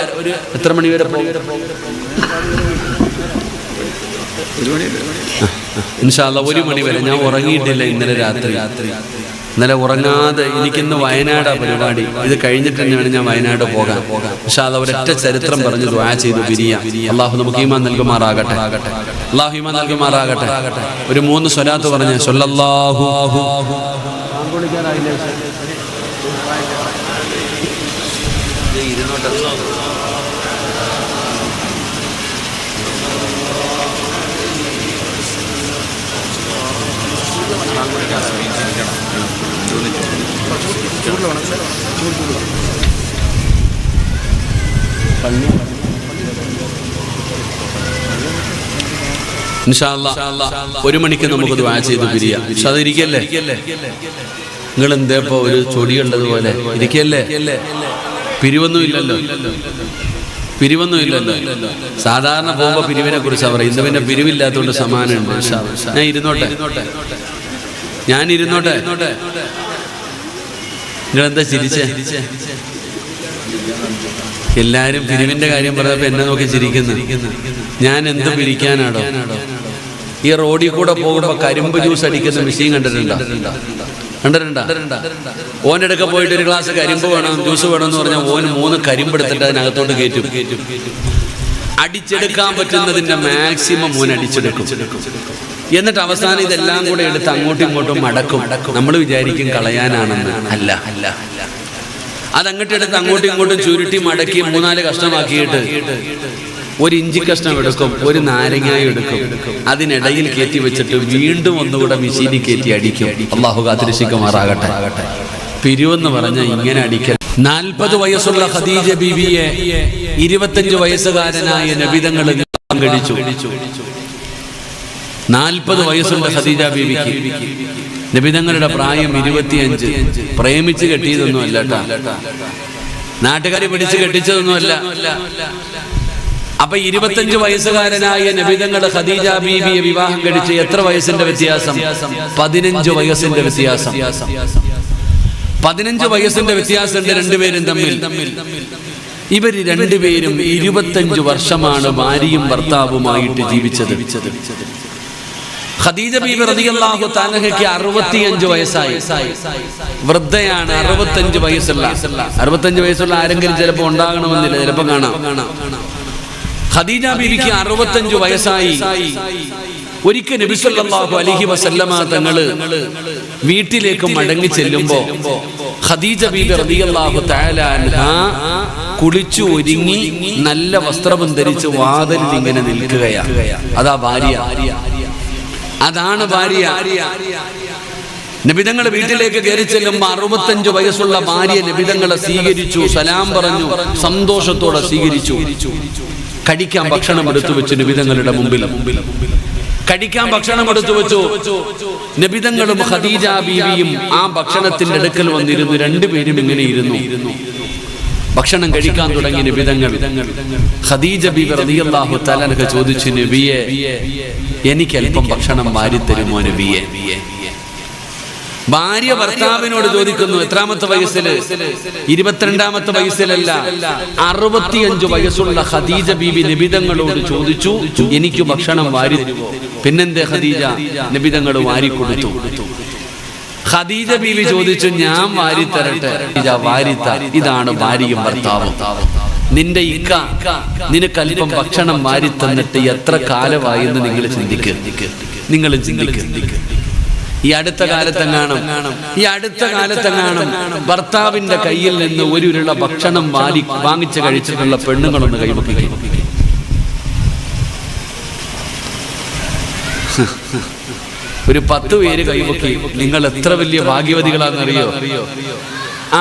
Speaker 1: എത്ര മണി വരെ പോകും? ഇൻഷാ അല്ലാഹ് 1 മണി വരെ. ഞാൻ ഉറങ്ങിയിട്ടില്ല ഇന്നലെ രാത്രി. ഇന്നലെ ഉറങ്ങാതെ എനിക്കിന്ന് വയനാടാ പരിപാടി. ഇത് കഴിഞ്ഞിട്ട് തന്നെയാണ് ഞാൻ വയനാട് പോകാൻ. ഇൻഷാ അല്ലാഹ് ഒരൊറ്റ ചരിത്രം പറഞ്ഞ് ദുആ ചെയ്ത് പിരിയാം. അള്ളാഹു നമുക്ക് ഈമാൻ നൽകുമാറാകട്ടെ, അള്ളാഹു ഈമാൻ നൽകുമാറാകട്ടെ. ഒരു 3 സ്വലാത്ത് പറഞ്ഞ് സ്വല്ലല്ലാഹു ഇൻഷാ അല്ലാഹ് 1 മണിക്ക് നമുക്ക് ദുആ ചെയ്ത് പിരിയാം. ഇരിക്കല്ലേ? നിങ്ങൾ എന്തേപ്പോ ഒരു ചൊടിയുള്ളതുപോലെ ഇരിക്കല്ലേ? പിരിവൊന്നുമില്ലല്ലോ. സാധാരണ പോകുമ്പോ പിരിവിനെ കുറിച്ചാണ് പറയും. ഇന്ന് പിന്നെ പിരിവില്ലാത്തതുകൊണ്ട് സമാനമുണ്ട്. ഞാൻ ഇരുന്നോട്ടെ. നിങ്ങളെന്താ ചിരിച്ചേ? എല്ലാരും പിരിവിന്റെ കാര്യം പറഞ്ഞപ്പോ എന്നെ നോക്കി ചിരിക്കുന്നു. ഞാൻ എന്ത് പിരിക്കാനാണോ? ഈ റോഡിൽ കൂടെ പോകുമ്പോ കരിമ്പ് ജ്യൂസ് അടിക്കുന്ന മെഷീൻ കണ്ടിട്ടുണ്ടോ? ഓനെടുക്ക പോയിട്ട് ഒരു ഗ്ലാസ് കരിമ്പ് വേണം, ജ്യൂസ് വേണം എന്ന് പറഞ്ഞാൽ ഓൻ 3 കരിമ്പ് എടുത്തിട്ട് അതിനകത്തോട്ട് കയറ്റും. അടിച്ചെടുക്കാൻ പറ്റുന്നതിന്റെ മാക്സിമം ഓൻ അടിച്ചെടുക്കും. എന്നിട്ട് അവസാനം ഇതെല്ലാം കൂടെ എടുത്ത് അങ്ങോട്ടും ഇങ്ങോട്ടും മടക്കും. നമ്മൾ വിചാരിക്കും കളയാനാണെന്ന്. അല്ല, അതങ്ങോട്ട് എടുത്ത് അങ്ങോട്ടും ഇങ്ങോട്ടും ചുരുട്ടി മടക്കി 3-4 കഷ്ണമാക്കിയിട്ട് 1 ഇഞ്ചി കഷ്ണം എടുക്കും, 1 നാരങ്ങായി എടുക്കും. അതിനിടയിൽ കയറ്റി വെച്ചിട്ട് വീണ്ടും ഒന്നുകൂടെ മെഷീനിൽ കയറ്റി അടിക്കും. അള്ളാഹു കാത്തിരക്ഷിക്കുമാറാകട്ടെ. പിരിവെന്ന് പറഞ്ഞാൽ ഇങ്ങനെ അടിക്കൽ. 40 വയസ്സുള്ള ഖദീജ ബീവിയെ 25 വയസ്സുകാരനായ നബിതങ്ങൾ കഴിച്ചു. 40 വയസ്സുള്ള ഖദീജ ബീവിക്ക് നബിതങ്ങളുടെ പ്രായം 25. പ്രേമിച്ച് കെട്ടിയതൊന്നുമല്ല കേട്ടോ, നാട്ടുകാരെ പിടിച്ച് കെട്ടിച്ചതൊന്നുമല്ല. അപ്പൊ 25 വയസ്സുകാരനായ നബിതങ്ങൾ ഖദീജ ബീവിയെ വിവാഹം കഴിച്ച് എത്ര വയസ്സിന്റെ വ്യത്യാസം? 15 വയസ്സിന്റെ വ്യത്യാസം. 15 വയസ്സിന്റെ വ്യത്യാസമുണ്ട് രണ്ടുപേരും തമ്മിൽ. ഇവർ രണ്ടുപേരും 25 വർഷമാണ് ഭാര്യയും ഭർത്താവുമായിട്ട് ജീവിച്ചത്. ഖദീജ ബീവി റളിയല്ലാഹു തആലയ്ക്ക് 65 വയസ്സായി. വൃദ്ധയാണ്. 65 വയസ്സുള്ള ആരെങ്കിലും ചിലപ്പോൾ ഉണ്ടാകണമെന്നില്ല, ചിലപ്പോൾ കാണാം. ഖദീജ ബീവിക്ക് 65 വയസ്സായി. ഒരിക്കൽ നബി സല്ലല്ലാഹു അലൈഹി വസല്ലമ തങ്ങള് വീട്ടിലേക്ക് മടങ്ങി ചെല്ലുമ്പോ ഖദീജ ബീവി റളിയല്ലാഹു തആല അൻഹാ കുളിച്ചു ഒരുങ്ങി നല്ല വസ്ത്രവും ധരിച്ച് വാതിലിൽ ഇങ്ങനെ നിൽക്കുകയാണ്. അതാണ് ഭാര്യ. നബിതങ്ങൾ വീട്ടിലേക്ക് കയറി ചെല്ലുമ്പോ 65 വയസ്സുള്ള ഭാര്യ നബിതങ്ങളെ സ്വീകരിച്ചു, സലാം പറഞ്ഞു, സന്തോഷത്തോടെ സ്വീകരിച്ചു. കഴിക്കാൻ ഭക്ഷണം എടുത്തു വെച്ചു നബിതങ്ങളുടെ മുമ്പിൽ. കഴിക്കാൻ ഭക്ഷണം എടുത്തു വെച്ചു. നബിതങ്ങളും ഖദീജ ബീവിയും ആ ഭക്ഷണത്തിന്റെ അടുക്കൽ വന്നിരുന്നു. രണ്ടുപേരും ഇങ്ങനെ ഇരുന്നു. ഭക്ഷണം കഴിക്കാൻ തുടങ്ങി നബിതങ്ങൾ. ഖദീജ ബീവി റളിയല്ലാഹു തആല അൻഹ ചോദിച്ചു, നബിയെ, എനിക്ക് അല്പം ഭക്ഷണം വാരിത്തരുമോ നബിയെ? ഭാര്യ ഭർത്താവിനോട് ചോദിക്കുന്നു. എത്രാമത്തെ വയസ്സില്? 22ാമത്തെ വയസ്സിലല്ല, 65 വയസ്സുള്ള ഖദീജ ബീവി നബിതങ്ങളോട് ചോദിച്ചു, എനിക്ക് ഭക്ഷണം വാരി തരുമോ? പിന്നെന്തേ ഖദീജ? നബിതങ്ങൾ വാരിക്കൊടുത്തു. ഖദീജ ബീവി ചോദിച്ചു, ഞാൻ വാരിത്തരട്ടെ? വാരിത്ത. ഇതാണ് ഭാര്യയും ഭർത്താവും. നിന്റെ ഇക്ക നിനക്കല്പം ഭക്ഷണം വാരി തന്നിട്ട് എത്ര കാലമായി എന്ന് നിങ്ങൾ ചിന്തിക്കുക. ഈ അടുത്ത കാലത്തെങ്ങാനും ഭർത്താവിന്റെ കയ്യിൽ നിന്ന് ഒരു ഉരുള ഭക്ഷണം വാങ്ങിച്ച് കഴിച്ചിട്ടുള്ള പെണ്ണുങ്ങളൊന്ന് കൈവയ്ക്കും. ഒരു 10 പേര് കൈവക്കി. നിങ്ങൾ എത്ര വലിയ ഭാഗ്യവതികളാണെന്നറിയോ?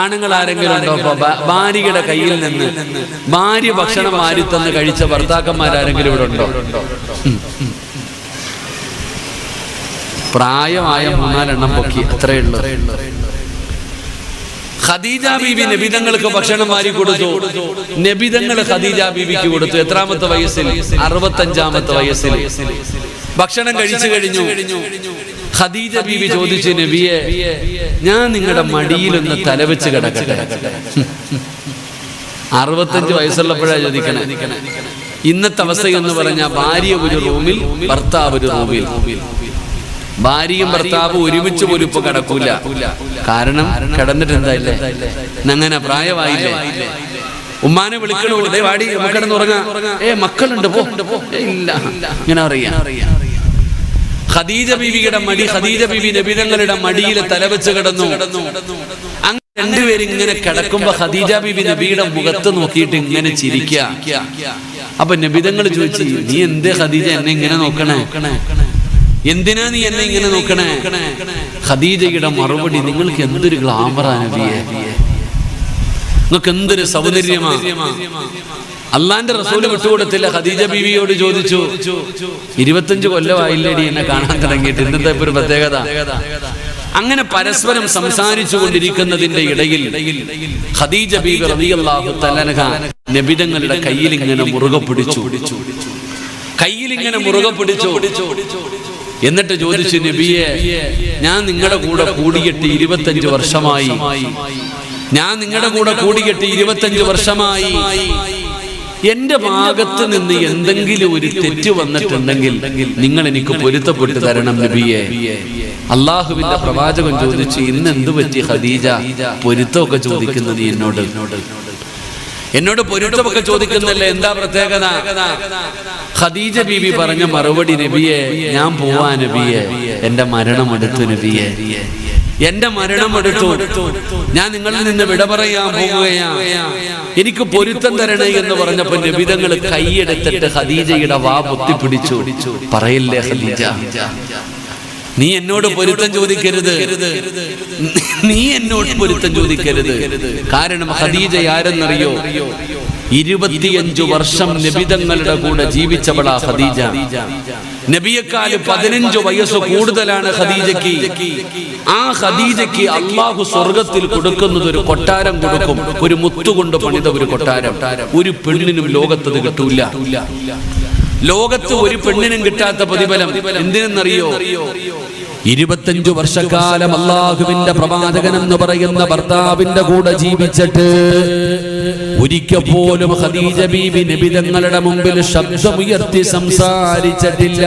Speaker 1: ആണുങ്ങൾ ആരെങ്കിലും ഉണ്ടോ? ഭാര്യയുടെ കയ്യിൽ നിന്ന് ഭാര്യ ഭക്ഷണം വാരി തന്ന് കഴിച്ച ഭർത്താക്കന്മാരാരെങ്കിലും ഇവിടെ ഉണ്ടോ? പ്രായമായ 3-4 പൊക്കി, അത്രയേ ഉള്ളൂ. ഖദീജ ബീവി നബിതങ്ങൾക്ക് ഭക്ഷണം വാരി കൊടുത്തു. നബിതങ്ങൾ ഖദീജ ബീവിക്ക് കൊടുത്തു. എത്രാമത്തെ വയസ്സിൽ? 65-ാമത്തെ വയസ്സിൽ ഭക്ഷണം കഴിച്ചു കഴിഞ്ഞു. ഖദീജ ബീവി ചോദിച്ചു, നബിയെ, ഞാൻ നിങ്ങളുടെ മടിയിലൊന്ന് തലവെച്ച് കിടക്കട്ടെ? 65 വയസ്സുള്ളപ്പോഴാണ് ചോദിക്കണേ. ഇന്നത്തെ അവസ്ഥ എന്ന് പറഞ്ഞാൽ ഭാര്യ ഒരു റൂമിൽ, ഭർത്താവ് ഒരു റൂമിൽ. ഭാര്യയും ഭർത്താവും ഒരുമിച്ച് പോലും ഇപ്പൊ കിടക്കൂല. കാരണം കിടന്നിട്ട് എന്തായില്ലേ, അങ്ങനെ പ്രായമായില്ലേ. ഉമ്മാനെ വിളിക്കണോ, വാടി കിടന്നുറങ്ങാ, മക്കളുണ്ട് പോ, ഇല്ല, ഇങ്ങനെ അറിയാം. ഖദീജ ബീവിയുടെ മടി, ഖദീജ ബീവി നബിതങ്ങളുടെ മടിയിൽ തലവെച്ച് കിടന്നു. അങ്ങനെ രണ്ടുപേരും ഇങ്ങനെ കിടക്കുമ്പോ ഖദീജ ബീവി നബിയുടെ മുഖത്ത് നോക്കിയിട്ട് ഇങ്ങനെ ചിരിക്കുക. അപ്പൊ നബിതങ്ങൾ ചോദിച്ചു, നീ എന്തേ ഖദീജ എന്നെ ഇങ്ങനെ നോക്കണേ? എന്തിനാ നീ എന്നെ ഇങ്ങനെ നോക്കണേ? ഖദീജയുടെ മറുപടി, നിങ്ങൾക്ക് എന്തൊരു ഗ്ലാമറാ നബിയെ, നിങ്ങൾക്ക് എന്തൊരു സൗന്ദര്യമാ. അള്ളാന്റെ റസൂല് വിട്ടുകൊടുത്തില്ല. ഖദീജ ബീവിയോട് ചോദിച്ചു, 25 കൊല്ലമായില്ലേടി എന്നെ കാണാൻ തുടങ്ങിയിട്ട്, ഇന്നത്തെ ഒരു പ്രത്യേകത. അങ്ങനെ പരസ്പരം സംസാരിച്ചു കൊണ്ടിരിക്കുന്നതിന്റെ ഇടയിൽ ഖദീജ ബീവി റളിയല്ലാഹു തആല അൻഹ നബിതങ്ങളുടെ കയ്യിൽ ഇങ്ങനെ മുറുകെ പിടിച്ചു. എന്നിട്ട് ചോദിച്ചു, നബിയെ, ഞാൻ നിങ്ങളുടെ കൂടെ കൂടിയിട്ട് 25 വർഷമായി. എന്റെ ഭാഗത്ത് നിന്ന് എന്തെങ്കിലും ഒരു തെറ്റ് വന്നിട്ടുണ്ടെങ്കിൽ നിങ്ങൾ എനിക്ക് പൊരുത്തപ്പെട്ടു തരണം നബിയെ. അള്ളാഹുവിന്റെ പ്രവാചകൻ ചോദിച്ചു, ഇന്ന് എന്തു പറ്റി ഖദീജ, പൊരുത്തമൊക്കെ ചോദിക്കുന്നത് നീ എന്നോട് പൊരുത്തമൊക്കെ ചോദിക്കുന്നല്ലേ, എന്താ പ്രത്യേകത? ഖദീജ ബീവി പറഞ്ഞ മറുപടി, നബിയെ, ഞാൻ പോവാ നബിയെ, എന്റെ മരണമെടുത്തു നബിയെ, എന്റെ മരണമെടുത്തു, ഞാൻ നിങ്ങളിൽ നിന്ന് വിട പറയാൻ പോവുകയാ, എനിക്ക് പൊരുത്തം തരണേ എന്ന് പറഞ്ഞപ്പോ നബിതങ്ങൾ കൈയെടുത്തിട്ട് ഖദീജയുടെ വാ പൊത്തിപ്പിടിച്ചു. പറയില്ലേ ഖദീജ, നീ എന്നോട് പൊരുത്തം ചോദിക്കരുത്, കാരണം ഖദീജ ആരെന്നറിയോ? 25 വർഷം നബിതങ്ങളുടെ കൂടെ ജീവിച്ചവളാ ഖദീജ. നബിയെക്കാൾ 15 വയസ്സ് കൂടുതലാണ് ഖദീജയ്ക്ക്. ആ ഖദീജയ്ക്ക് അള്ളാഹു സ്വർഗത്തിൽ കൊടുക്കുന്നത് ഒരു കൊട്ടാരം കൊടുക്കും, ഒരു മുത്തുകൊണ്ട് പണിത ഒരു കൊട്ടാരം. ഒരു പെണ്ണിനും ലോകത്തത് കിട്ടൂല. ലോകത്ത് ഒരു പെണ്ണിനും കിട്ടാത്ത പ്രതിഫലം. എന്തിനെന്നറിയോ? 25 വർഷക്കാലം അള്ളാഹുവിന്റെ പ്രവാചകൻ എന്ന് പറയുന്ന ഭർത്താവിന്റെ കൂടെ ജീവിച്ചിട്ട് ഒരിക്കൽ പോലും ഖദീജ ബീബി നബിതങ്ങളുടെ മുമ്പിൽ ശബ്ദമുയർത്തി സംസാരിച്ചിട്ടില്ല.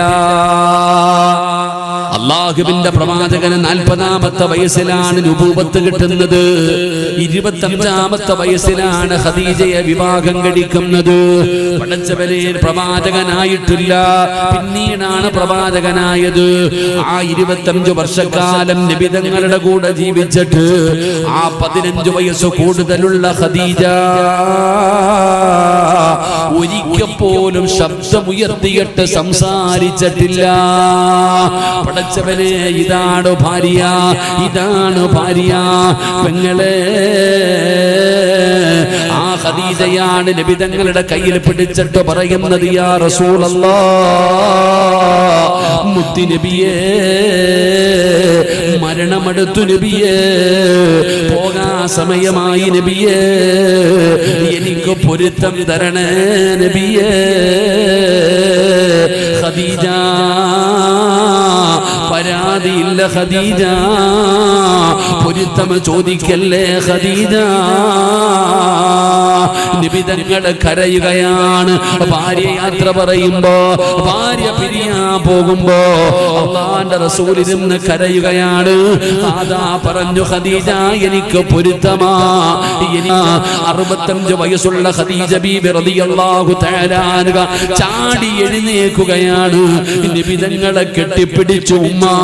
Speaker 1: അള്ളാഹുവിന്റെ പ്രവാചകന് 40-ാമത്തെ വയസ്സിലാണ് നുബൂവത്ത് കിട്ടുന്നത്. 25-ാമത്തെ വയസ്സിലാണ് ഖദീജയെ വിവാഹം കഴിക്കുന്നത്. പടച്ചവനെ, പ്രവാചകനായിട്ടില്ല, പിന്നീടാണ് പ്രവാചകനായത്. ആ 25 വർഷക്കാലം നബിതങ്ങളുടെ കൂടെ ജീവിച്ചിട്ട് ആ 15 വയസ്സ് കൂടുതലുള്ള ഖദീജ ഒരിക്കൽ പോലും ശബ്ദമുയർത്തിയിട്ട് സംസാരിച്ചിട്ടില്ല. പടച്ചവനെ, ഇതാണ് ഭാര്യ, പെങ്ങളെ. ആ ഖദീജയാണ് നബിതങ്ങളുടെ കയ്യിൽ പിടിച്ചിട്ട് പറയുന്നത്, യാ റസൂലല്ലാഹ്, മുത്തി നബിയേ, മരണമെടുത്തു നബിയേ, പോകാ സമയമായി നബിയേ, എനിക്ക് പൊരുത്തം തരണേ നബിയേ. ഖദീജ, പരാതിയില്ല ഖദീജ, പൊരുത്തം ചോദിക്കല്ലേ ഖദീജ. നബി തങ്ങൾ കരയുകയാണ്. ഭാര്യ യാത്ര പറയുമ്പോ, ഭാര്യ പിരിയാൻ പോകുമ്പോ അല്ലാഹുവിന്റെ റസൂൽ ഇരുന്ന് കരയുകയാണ്. അതാ പറഞ്ഞു ഖദീജ എനിക്ക് പൊരുത്തമാ. 65 വയസ്സുള്ള ഖദീജ ബീബി റളിയല്ലാഹു തആല അൻഹ ചാടി എഴുന്നേൽക്കുകയാണ്. നബി തങ്ങളെ കെട്ടിപ്പിടിച്ചു. ഉമ്മാ,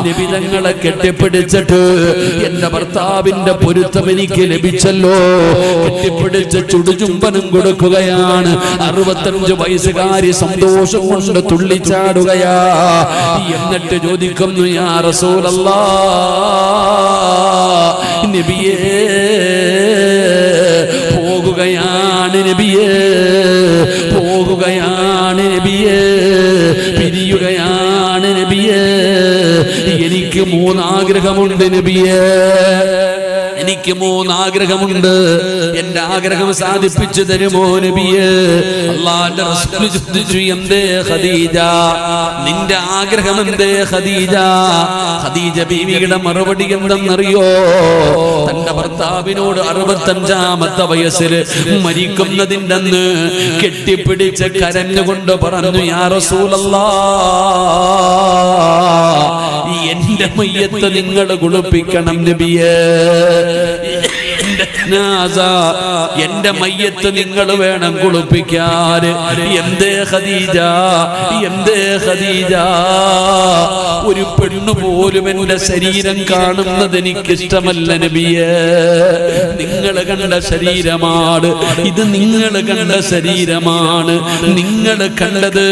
Speaker 1: നബി തങ്ങളെ കെട്ടിപ്പിടിച്ചിട്ട് എന്റെ ഭർത്താവിന്റെ പൊരുത്തം എനിക്ക് ലഭിച്ചല്ലോ. കെട്ടിപ്പിടിച്ച് ചുടുചുംബനം കൊടുക്കുകയാണ്. 65 വയസ്സുകാരി സന്തോഷം കൊണ്ട് തുള്ളിച്ചാടുകയാ. എന്നിട്ട് ചോദിക്കുന്നു, യാ റസൂലല്ലാഹ്, നബിയേ പോകുകയാണ്, നബിയേ പോകുകയാണ്, നബിയേ പിരിയുകയാണ്, നബിയേ എനിക്ക് 3 ആഗ്രഹമുണ്ട് നബിയേ, എനിക്ക് 3 ആഗ്രഹമുണ്ട്. എന്റെ ആഗ്രഹം സാധിപ്പിച്ചു തരുമോ നബിയേ? അല്ലാഹുവിന്റെ റസൂൽ ചോദിച്ചു, എന്തേ ഖദീജ, നിന്റെ ആഗ്രഹം എന്തേ ഖദീജ? ഖദീജ ബീവിയുടെ മറുപടി എന്തെന്നറിയോ? തന്റെ ഭർത്താവിനോട് 65ാമത്തെ വയസ്സിൽ മരിക്കുന്നതിന്റെ അന്ന് കെട്ടിപ്പിടിച്ച് കരഞ്ഞുകൊണ്ട് പറഞ്ഞു, യാ റസൂലല്ലാഹ്, എന്റെ മയ്യത്ത് നിങ്ങൾ കുളിപ്പിക്കണം നബിയേ, എന്റെ മയ്യത്ത് നിങ്ങൾ വേണം കുളിപ്പിക്കാൻ. എന്തേ ഖദീജ, എന്തേ ഖദീജ, ഒരു പെണ്ണു പോലും എന്റെ ശരീരം കാണുന്നത് എനിക്കിഷ്ടമല്ല നബിയേ. നിങ്ങൾ കണ്ട ശരീരമാണ് ഇത്, നിങ്ങൾ കണ്ട ശരീരമാണ്. നിങ്ങൾ കണ്ടത്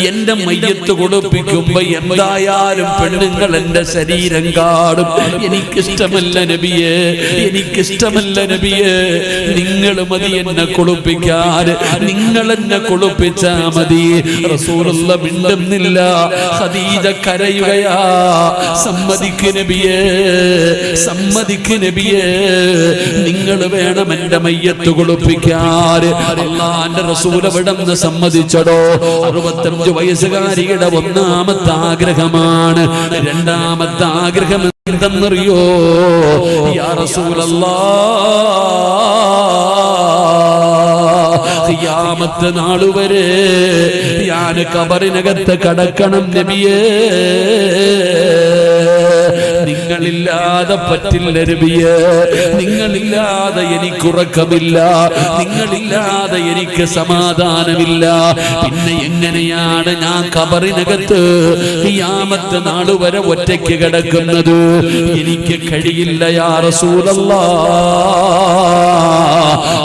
Speaker 1: എന്റെ മയ്യത്ത് കുളിപ്പിക്കുമ്പോ എന്തായാലും പെണ്ണുങ്ങൾ എന്റെ ശരീരം കാണും. എനിക്കിഷ്ടമല്ല നബിയേ, എനിക്കിഷ്ടമല്ല നബിയേ. നിങ്ങൾ മതി എന്നെ കുളിപ്പിക്കാൻ, നിങ്ങൾ എന്നെ കുളിപ്പിച്ചാ മതി. റസൂലുള്ള മിണ്ടുന്നില്ല. ഖദീജ കരയുകയാ. സമ്മതിക്ക് നബിയേ, സമ്മതിക്ക് നബിയേ, നിങ്ങൾ വേണം എന്റെ മയ്യത്ത് കുളിപ്പിക്കാൻ. അല്ലാഹുവിന്റെ റസൂൽ എവിടെന്ന് സമ്മതിച്ചടോ? 65 വയസ്സുകാരിയുടെ 1ാമത്തെ ആഗ്രഹമാണ്. 2ാമത്തെ ആഗ്രഹം എന്തെന്നറിയോ? യാ റസൂലല്ലാഹ്, ഖിയാമത്ത് നാൾ വരെ ഞാൻ ഖബറിനകത്ത് കടക്കണം നബിയേ. നിങ്ങളില്ലാതെ പറ്റില്ല നബിയേ, നിങ്ങളില്ലാതെ എനിക്ക് ഉറക്കമില്ല, നിങ്ങളില്ലാതെ എനിക്ക് സമാധാനമില്ല. പിന്നെ എങ്ങനെയാണ് ഞാൻ ഖബറിനകത്ത് ഖിയാമത്ത് നാൾ വരെ ഒറ്റയ്ക്ക് കിടക്കുന്നത്? എനിക്ക് കഴിയില്ല യാ റസൂലല്ലാഹ്.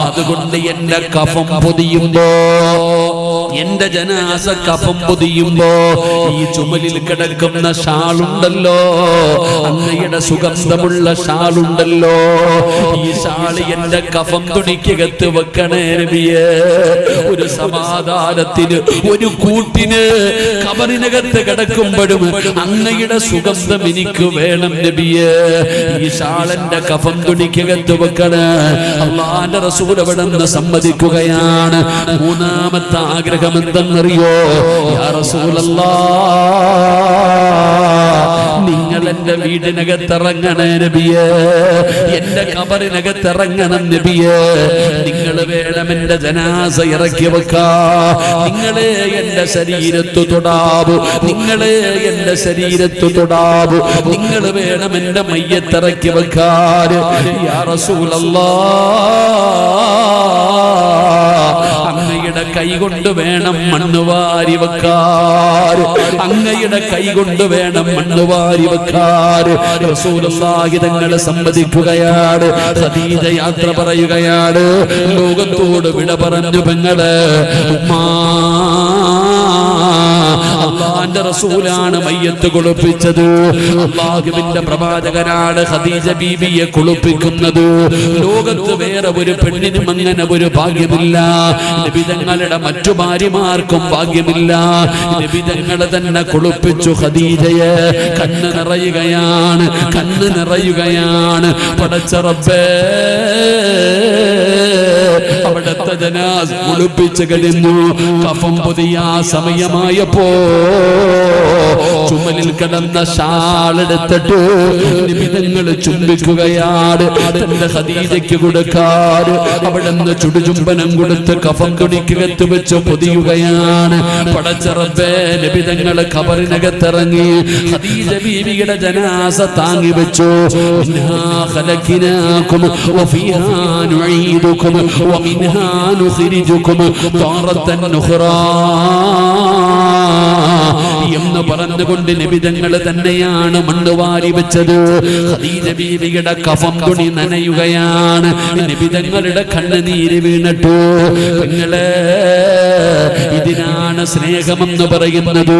Speaker 1: അതുകൊണ്ട് എന്റെ കഫം പൊതിയുമ്പോ, എന്റെ ജനാസ കഫം പൊതിയുമ്പോ ഈ ചുമലിൽ കിടക്കുന്ന ഷാളുണ്ടല്ലോ, അങ്ങയുടെ സുഗന്ധമുള്ള ഷാളുണ്ടല്ലോ, ഈ ഷാള് എന്റെ കഫം തുണിക്കകത്ത് വെക്കണേ നബിയേ. ഒരു സമാധാനത്തിന്, ഒരു കൂട്ടിന് ഖബറിനകത്ത് കിടക്കുമ്പോഴും അങ്ങയുടെ സുഗന്ധം എനിക്ക് വേണം നബിയേ. ഈ ഷാളെന്റെ കഫം തുണിക്കകത്ത് വെക്കണേ. അല്ലാഹുവിന്റെ റസൂൽ അവിടെന്ന് സമ്മതിക്കുകയാണ്. 3ാമത്തെ ആഗ്രഹം എന്തെന്നറിയോ? യാ റസൂലല്ലാഹ്, നിങ്ങൾ എന്റെ വീടിനകത്തിറങ്ങണേ നബിയേ, എന്റെ ഖബറിനകത്തിറങ്ങണം നബിയേ. നിങ്ങൾ വേണം എന്റെ ജനാസ ഇറക്കി വെക്കാ. നിങ്ങളെ എന്റെ ശരീരത്തു തൊടാവൂ, നിങ്ങളെ എന്റെ ശരീരത്തു തൊടാവൂ. നിങ്ങൾ വേണം എന്റെ മയ്യത്തിറക്കി വെക്കാൻ. യാ റസൂലല്ലാഹ്, അങ്ങയുടെ കൈ കൊണ്ട് വേണം മണ്ണ് വാരി വെക്കാൻ, അങ്ങയുടെ കൈ കൊണ്ട് വേണം മണ്ണ് വാരി വെക്കാൻ. റസൂലുള്ളാഹി തങ്ങളെ സമ്മതിക്കുകയാണ്. ഖദീജ യാത്ര പറയുകയാണ്. ലോകത്തോട് വിട പറഞ്ഞു പെങ്ങളെ. ഉമ്മാ, അല്ലാഹുവിന്റെ റസൂലാണ് മയ്യത്ത് കുളിപ്പിച്ചത്. അല്ലാഹുവിന്റെ പ്രവാചകനാണ് ഖദീജ ബീവിയെ കുളിപ്പിക്കുന്നത്. ലോകത്ത് വേറെ ഒരു പെണ്ണിനും അങ്ങനെ ഒരു ഭാഗ്യമില്ല. നബി തങ്ങളുടെ മറ്റു ഭാര്യമാർക്കും ഭാഗ്യമില്ല. നബി തങ്ങളെ തന്നെ കുളിപ്പിച്ചു ഖദീജയെ. കണ്ണ് നിറയുകയാണ്, കണ്ണ് നിറയുകയാണ്. പടച്ച റബ്ബേ, അവിടുത്തെ ജനാസ കുളിപ്പിച്ചു കഴിഞ്ഞു. കഫം പൊതിയാ സമയമായപ്പോ ചുമലിൽ കിടന്ന ഷാളെടുത്തിട്ട് നിബിതങ്ങൾ ചുംബിക്കുകയാണ്. തന്റെ ഖദീജയ്ക്ക് കൊടുക്കാൻ അവിടുന്ന് ചുടുചുംബനം കൊടുത്ത് കഫം തുണിക്കകത്ത് വെച്ച് പൊതിയുകയാണ്. പടച്ച റബ്ബേ, നിബിതങ്ങൾ ഖബറിനകത്തിറങ്ങി ഖദീജ ബീവിയുടെ ജനാസ താങ്ങി വെച്ചു. മിൻഹാ ഖലഖനാകും വഫീഹാ നുഈദുകും വമിൻഹാ നുഖ്രിജുകും താറത്തൻ ഉഖ്റാ എന്ന് പറഞ്ഞുകൊണ്ട് നിബിതങ്ങൾ തന്നെയാണ് മണ്ണ് വാരി വെച്ചത്. ഖദീജ ബീവിയുടെ കഫം തുണി നനയുകയാണ്. നിബിതങ്ങളുടെ കണ്ണുനീര് വീണിട്ടു. നിങ്ങളെ ഇതിനാണ് സ്നേഹമെന്ന് പറയുന്നത്,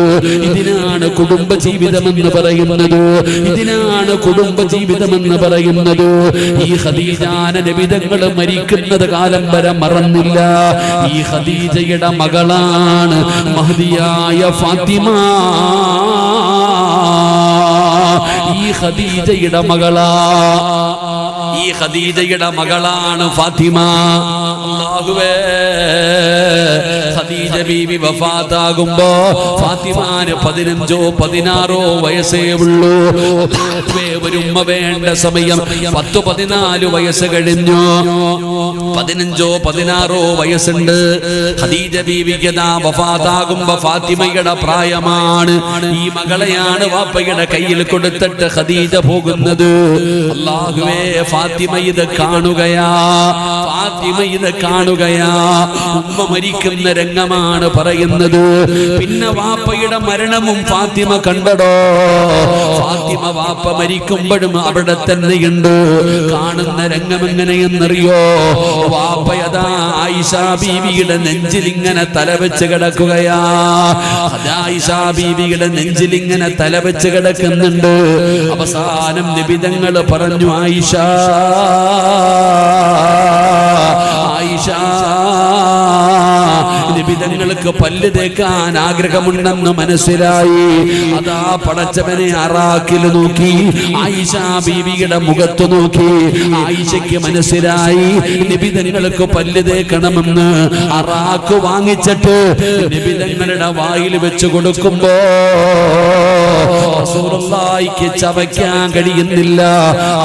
Speaker 1: ഇതിനാണ് കുടുംബജീവിതമെന്ന് പറയുന്നത്, ഇതിനാണ് കുടുംബജീവിതമെന്ന് പറയുന്നത്. ഈ ഖദീജാന നിബിതങ്ങൾ മരിക്കുന്നത് കാലം വരെ മറന്നില്ല. ഈ ഖദീജയുടെ മകളാണ് മഹ്ദിയായ ഫാത്തിമ. ഈ ഖദീജയുടെ മകളാ, ഈ ഖദീജയുടെ മകളാണ് ഫാത്തിമ. അല്ലാഹുവേ, ഖദീജ ബീവി വഫാത്താകുമ്പോ ഫാത്തിമാന് 15-16 വയസ്സേ ഉള്ളൂ. ഒരു ഉമ്മ വേണ്ട സമയം 10-14 വയസ്സ് കഴിഞ്ഞു. 15-16 വയസ്സുണ്ട്. ഖദീജ ബീവിക്ക് വഫാത്താകുമ്പോ ഫാത്തിമയുടെ പ്രായമാണ്. ഈ മകളെയാണ് വാപ്പയുടെ കയ്യിൽ കൊടുത്തിട്ട് ഖദീജ പോകുന്നത്. അല്ലാഹുവേ, ഫാത്തിമ ഇത് കാണുകയാ, ഫാത്തിമ ഇത് കാണുകയാ. ഉമ്മ മരിക്കുന്ന രംഗമാണ് പറയുന്നത്. പിന്നെ വാപ്പയുടെ മരണവും ഫാത്തിമ കണ്ടടോ. ഫാത്തിമ വാപ്പ മരിക്കുമ്പോഴും അവിടെ തന്നെയുണ്ട്. കാണുന്ന രംഗം എങ്ങനെയെന്നറിയോ? വാപ്പയതാ ആയിഷ ബീവിയുടെ നെഞ്ചിൽ ഇങ്ങനെ തലവെച്ച് കിടക്കുകയാ. ആയിഷ ബീവിയുടെ നെഞ്ചിൽ ഇങ്ങനെ തലവെച്ച് കിടക്കുന്നുണ്ട്. അവസാനം നിബിതങ്ങൾ പറഞ്ഞു, ആയിഷ, ആയിഷ, നിബിതങ്ങൾക്ക് പല്ല് തേക്കാൻ ആഗ്രഹമുണ്ടെന്ന് മനസ്സിലായി. അതാ പടച്ചവനെ അറാക്കിൽ നോക്കി, ആയിഷ ബീവിയുടെ മുഖത്ത് നോക്കി. ആയിഷയ്ക്ക് മനസ്സിലായി നിബിതങ്ങൾക്ക് പല്ല് തേക്കണമെന്ന്. അറാക്ക് വാങ്ങിച്ചിട്ട് നിബിതങ്ങളുടെ വായിൽ വെച്ച് കൊടുക്കുമ്പോ റസൂലുള്ളാഹിക്ക് ചവയ്ക്കാൻ കഴിയുന്നില്ല.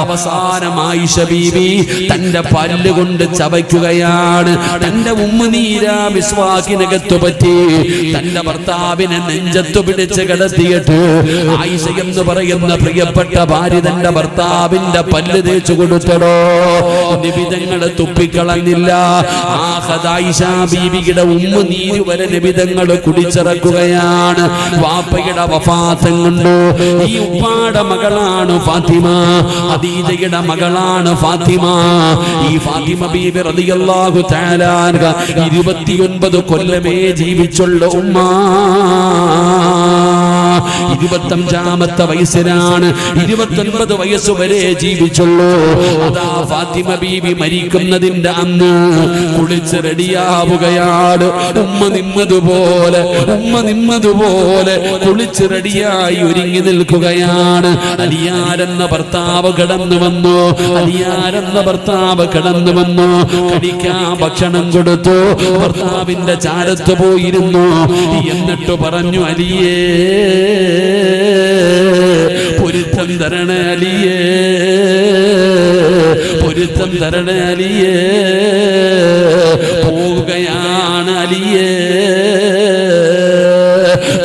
Speaker 1: അവസാനം ആയിഷ ബീവി തന്റെ പല്ല് കൊണ്ട് ചവയ്ക്കുകയാണ്. തന്റെ ഉമ്മനീരാ മിസ്വാക്കിനകത്തു പറ്റി തന്റെ ഭർത്താവിനെ നെഞ്ചത്തു പിടിച്ച് കിടത്തിയിട്ട് ആയിഷ എന്ന് പറയുന്ന പ്രിയപ്പെട്ട ഭാര്യ തന്റെ ഭർത്താവിന്റെ പല്ല് തേച്ചു കൊടുത്തടോ. നിബിതങ്ങൾ തുപ്പിക്കളഞ്ഞില്ല. ആയിഷ ബീവിയുടെ ഉമ്മനീര് വരെ നിബിതങ്ങൾ കുടിച്ചിറക്കുകയാണ്. വാപ്പയുടെ വഫാത്തും കൊണ്ട് ഈ ഉപ്പാടെ മകളാണ് ഫാത്തിമ, ഖദീജയുടെ മകളാണ് ഫാത്തിമ. ഈ ഫാത്തിമ ബീബി റളിയല്ലാഹു തആല അൻഹ 29 കൊല്ലമേ ജീവിച്ചുള്ള ഉമ്മ. 25ാമത്തെ വയസ്സിലാണ്, 29 വയസ്സ് വരെ ജീവിച്ചുള്ളൂ. അതാ ഫാത്തിമ ബീബി മരിക്കുന്നതിന്റെ അന്ന് കുളിച്ച് റെഡിയാവുകയാണ്. ഉമ്മ നിന്നതുപോലെ, ഉമ്മ നിന്നതുപോലെ കുളിച്ച് റെഡിയായി ഒരുങ്ങി നിൽക്കുകയാണ്. അലിയാരെന്ന ഭർത്താവ് കടന്നു വന്നു. അലിയാരെന്ന ഭർത്താവ് കടന്നു വന്നു. കഴിക്കാൻ ഭക്ഷണം കൊടുത്തു. ഭർത്താവിന്റെ ചാരത്ത് പോയിരുന്നു. എന്നിട്ട് പറഞ്ഞു, അലിയേ, പൊരുത്തം തരണേ അലിയേ, പൊരുത്തം തരണേ അലിയേ. പോവുകയാണ് അലിയേ.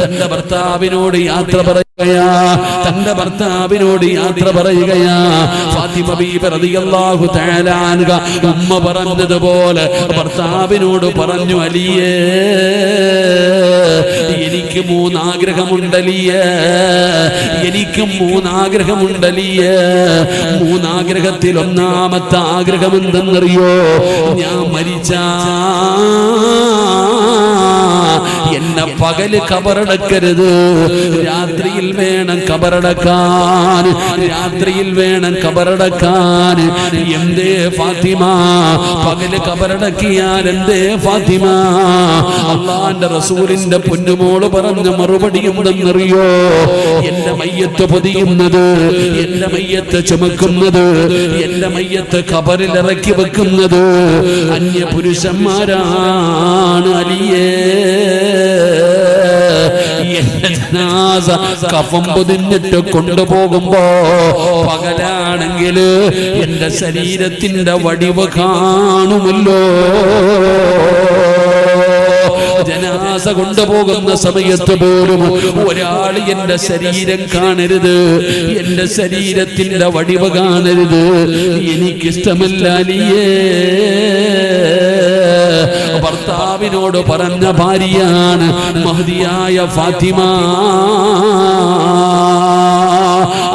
Speaker 1: തന്റെ ഭർത്താവിനോട് യാത്ര പറയുകയാ, തന്റെ ഭർത്താവിനോട് യാത്ര പറയുകയാ. ഫാത്തിമ ബീബി റളിയല്ലാഹു തആല അൻഹ ഉമ്മ പറഞ്ഞതുപോലെ ഭർത്താവിനോട് പറഞ്ഞു, അലിയേ, എനിക്ക് 3 ആഗ്രഹമുണ്ടലിയേ, എനിക്ക് 3 ആഗ്രഹമുണ്ടലിയേ. 3 ആഗ്രഹത്തിൽ ഒന്നാമത്തെ ആഗ്രഹം എന്തെന്നറിയോ? ഞാൻ മരിച്ചാ എന്നെ പകല് കബറടക്കരുത്, രാത്രിയിൽ വേണം കബറടക്കാൻ, രാത്രിയിൽ വേണം കബറടക്കാൻ. എന്തേ ഫാത്തിമ പകല് കബറടക്കിയാൽ എന്തേ ഫാത്തിമ? അള്ളാന്റെ റസൂലിന്റെ പൊന്നുമോള് പറഞ്ഞ മറുപടി എന്തെന്നറിയോ? എന്റെ മയ്യത്ത് പൊതിയുന്നത്, എന്റെ മയ്യത്ത് ചുമക്കുന്നത്, എന്റെ മയ്യത്ത് കബറിൽ ഇറക്കി വെക്കുന്നത് അന്യപുരുഷന്മാരാണ് അലിയേ. ജനാസ കഫം പൊതിഞ്ഞിട്ട് കൊണ്ടുപോകുമ്പോ പകലാണെങ്കിൽ എന്റെ ശരീരത്തിന്റെ വടിവ് കാണുമല്ലോ. ജനാസ കൊണ്ടുപോകുന്ന സമയത്ത് പോലും ഒരാൾ എന്റെ ശരീരം കാണരുത്, എന്റെ ശരീരത്തിന്റെ വടിവ് കാണരുത്. എനിക്കിഷ്ടമല്ല അലിയേ. ഭർത്താവിനോട് പറഞ്ഞ ഭാര്യയാണ് മഹദിയായ ഫാത്തിമ.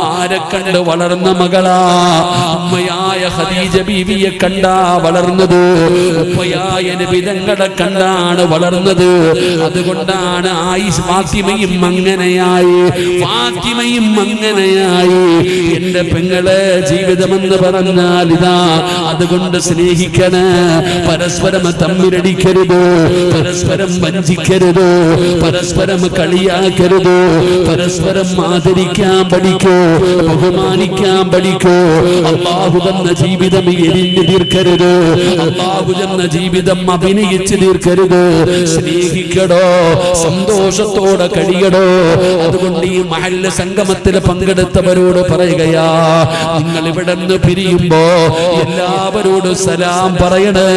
Speaker 1: ആരെ കണ്ട് വളർന്ന മകളാ? അമ്മയായ ഖദീജ ബീവിയെ കണ്ടാ വളർന്നത്, ഉപ്പയായ നബി തങ്ങളെ കണ്ടാണ് വളർന്നത്. അതുകൊണ്ടാണ് ഫാത്തിമയും അങ്ങനെയായി, ഫാത്തിമയും അങ്ങനെയായി. എന്റെ പെങ്ങളെ ജീവിതമെന്ന് പറഞ്ഞാൽ ഇതാ. അതുകൊണ്ട് സ്നേഹിക്കണേ, പരസ്പരം തമ്മിലടിക്കരുത്, പരസ്പരം വഞ്ചിക്കരുത്, പരസ്പരം കളിയാക്കരുത്, പരസ്പരം ആദരിക്കാൻ പഠിക്കൂ, ബഹുമാനിക്കാൻ പഠിക്കൂ. അല്ലാഹു തന്ന ജീവിതം എരിഞ്ഞു തീർക്കരുത്, അല്ലാഹു തന്ന ജീവിതം അഭിനയിച്ചു തീർക്കരുത്. സ്നേഹിക്കടോ, സന്തോഷത്തോടെ കഴിയടോ. അതുകൊണ്ട് ഈ മഹല്ല സംഗമത്തിൽ പങ്കെടുത്തവരോട് പറയുകയാ, നിങ്ങൾ ഇവിടെ നിന്ന് പിരിയുമ്പോ എല്ലാവരോടും സലാം പറയണേ.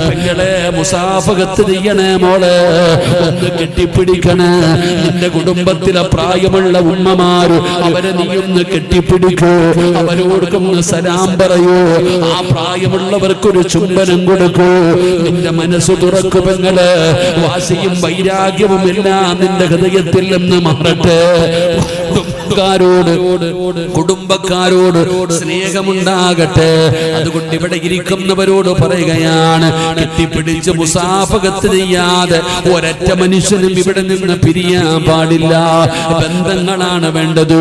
Speaker 1: പെങ്ങളെ മുസാഫഹത്ത് ചെയ്യണേ മോളെ, ഒന്ന് കെട്ടിപ്പിടിക്കണേ. നിന്റെ കുടുംബത്തിലെ പ്രായമുള്ള ഉമ്മമാര് അവരെ നീ ഒന്ന് കെട്ടിപ്പിടിക്കൂ, അവരോടൊന്ന് സലാം പറയൂ. ആ പ്രായമുള്ളവർക്കൊരു ചുംബനം കൊടുക്കൂ. നിന്റെ മനസ്സ് തുറക്കു പെങ്ങളെ. വാശിയും വൈരാഗ്യവും എല്ലാം നിന്റെ ഹൃദയത്തിൽ നിന്ന് മാറട്ടെ. കുടുംബക്കാരോട് സ്നേഹമുണ്ടാകട്ടെ. അതുകൊണ്ട് ഇവിടെ ഇരിക്കുന്നവരോട് പറയുകയാണ്, കെട്ടിപ്പിടിച്ച് മുസാഫഹത്ത് ചെയ്യാതെ ഒരൊറ്റ മനുഷ്യനും ഇവിടെ നിന്ന് പിരിയാൻ പാടില്ല. ബന്ധങ്ങളാണ് വേണ്ടത്.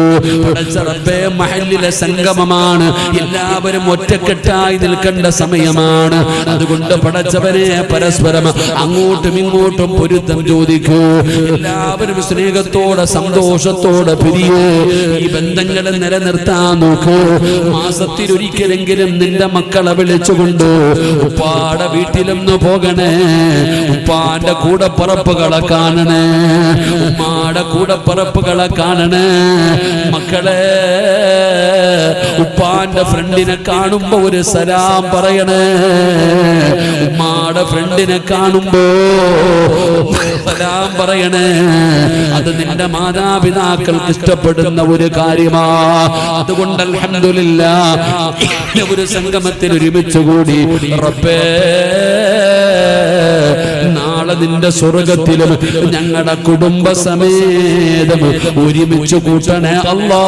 Speaker 1: റബ്ബേ, മഹല്ലിലെ സംഗമമാണ്, എല്ലാവരും ഒറ്റക്കെട്ടായി നിൽക്കേണ്ട സമയമാണ്. അതുകൊണ്ട് പടച്ചവനെ പരസ്പരം അങ്ങോട്ടും ഇങ്ങോട്ടും പൊരുത്തം ചോദിക്കൂ. എല്ലാവരും സ്നേഹത്തോടെ സന്തോഷത്തോടെ പിരിയൂ. ഈ ബന്ധങ്ങളെ നിലനിർത്താൻ നോക്കൂ. മാസത്തിലൊരിക്കലെങ്കിലും നിന്റെ മക്കളെ വിളിച്ചുകൊണ്ട് ഉപ്പാടെ വീട്ടിലൊന്ന് പോകണേ. ഉപ്പാന്റെ കൂടപ്പറപ്പുകളെ കാണണേ, ഉമ്മാടെ കൂടപ്പറപ്പുകളെ കാണണേ. മക്കളെ, ഉപ്പാന്റെ ഫ്രണ്ടിനെ കാണുമ്പോ ഒരു സലാം പറയണേ. ഉമ്മാടെ ഫ്രണ്ടിനെ കാണുമ്പോ സലാം പറയണേ. അത് നിന്റെ മാതാപിതാക്കൾക്ക് ഇഷ്ടപ്പെടുന്ന ഒരു കാര്യമാ. അതുകൊണ്ട് അൽഹംദുലില്ലാഹ് ഒരു സംഗമത്തിൽ ഒരുമിച്ച് കൂടി. റബ്ബേ, നാളെ നിന്റെ സ്വർഗത്തിലും ഞങ്ങളുടെ കുടുംബസമേതം ഒരുമിച്ച് കൂട്ടണേ അല്ലാ.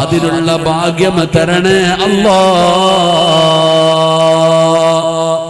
Speaker 1: അതിനുള്ള ഭാഗ്യം തരണേ അല്ലാ.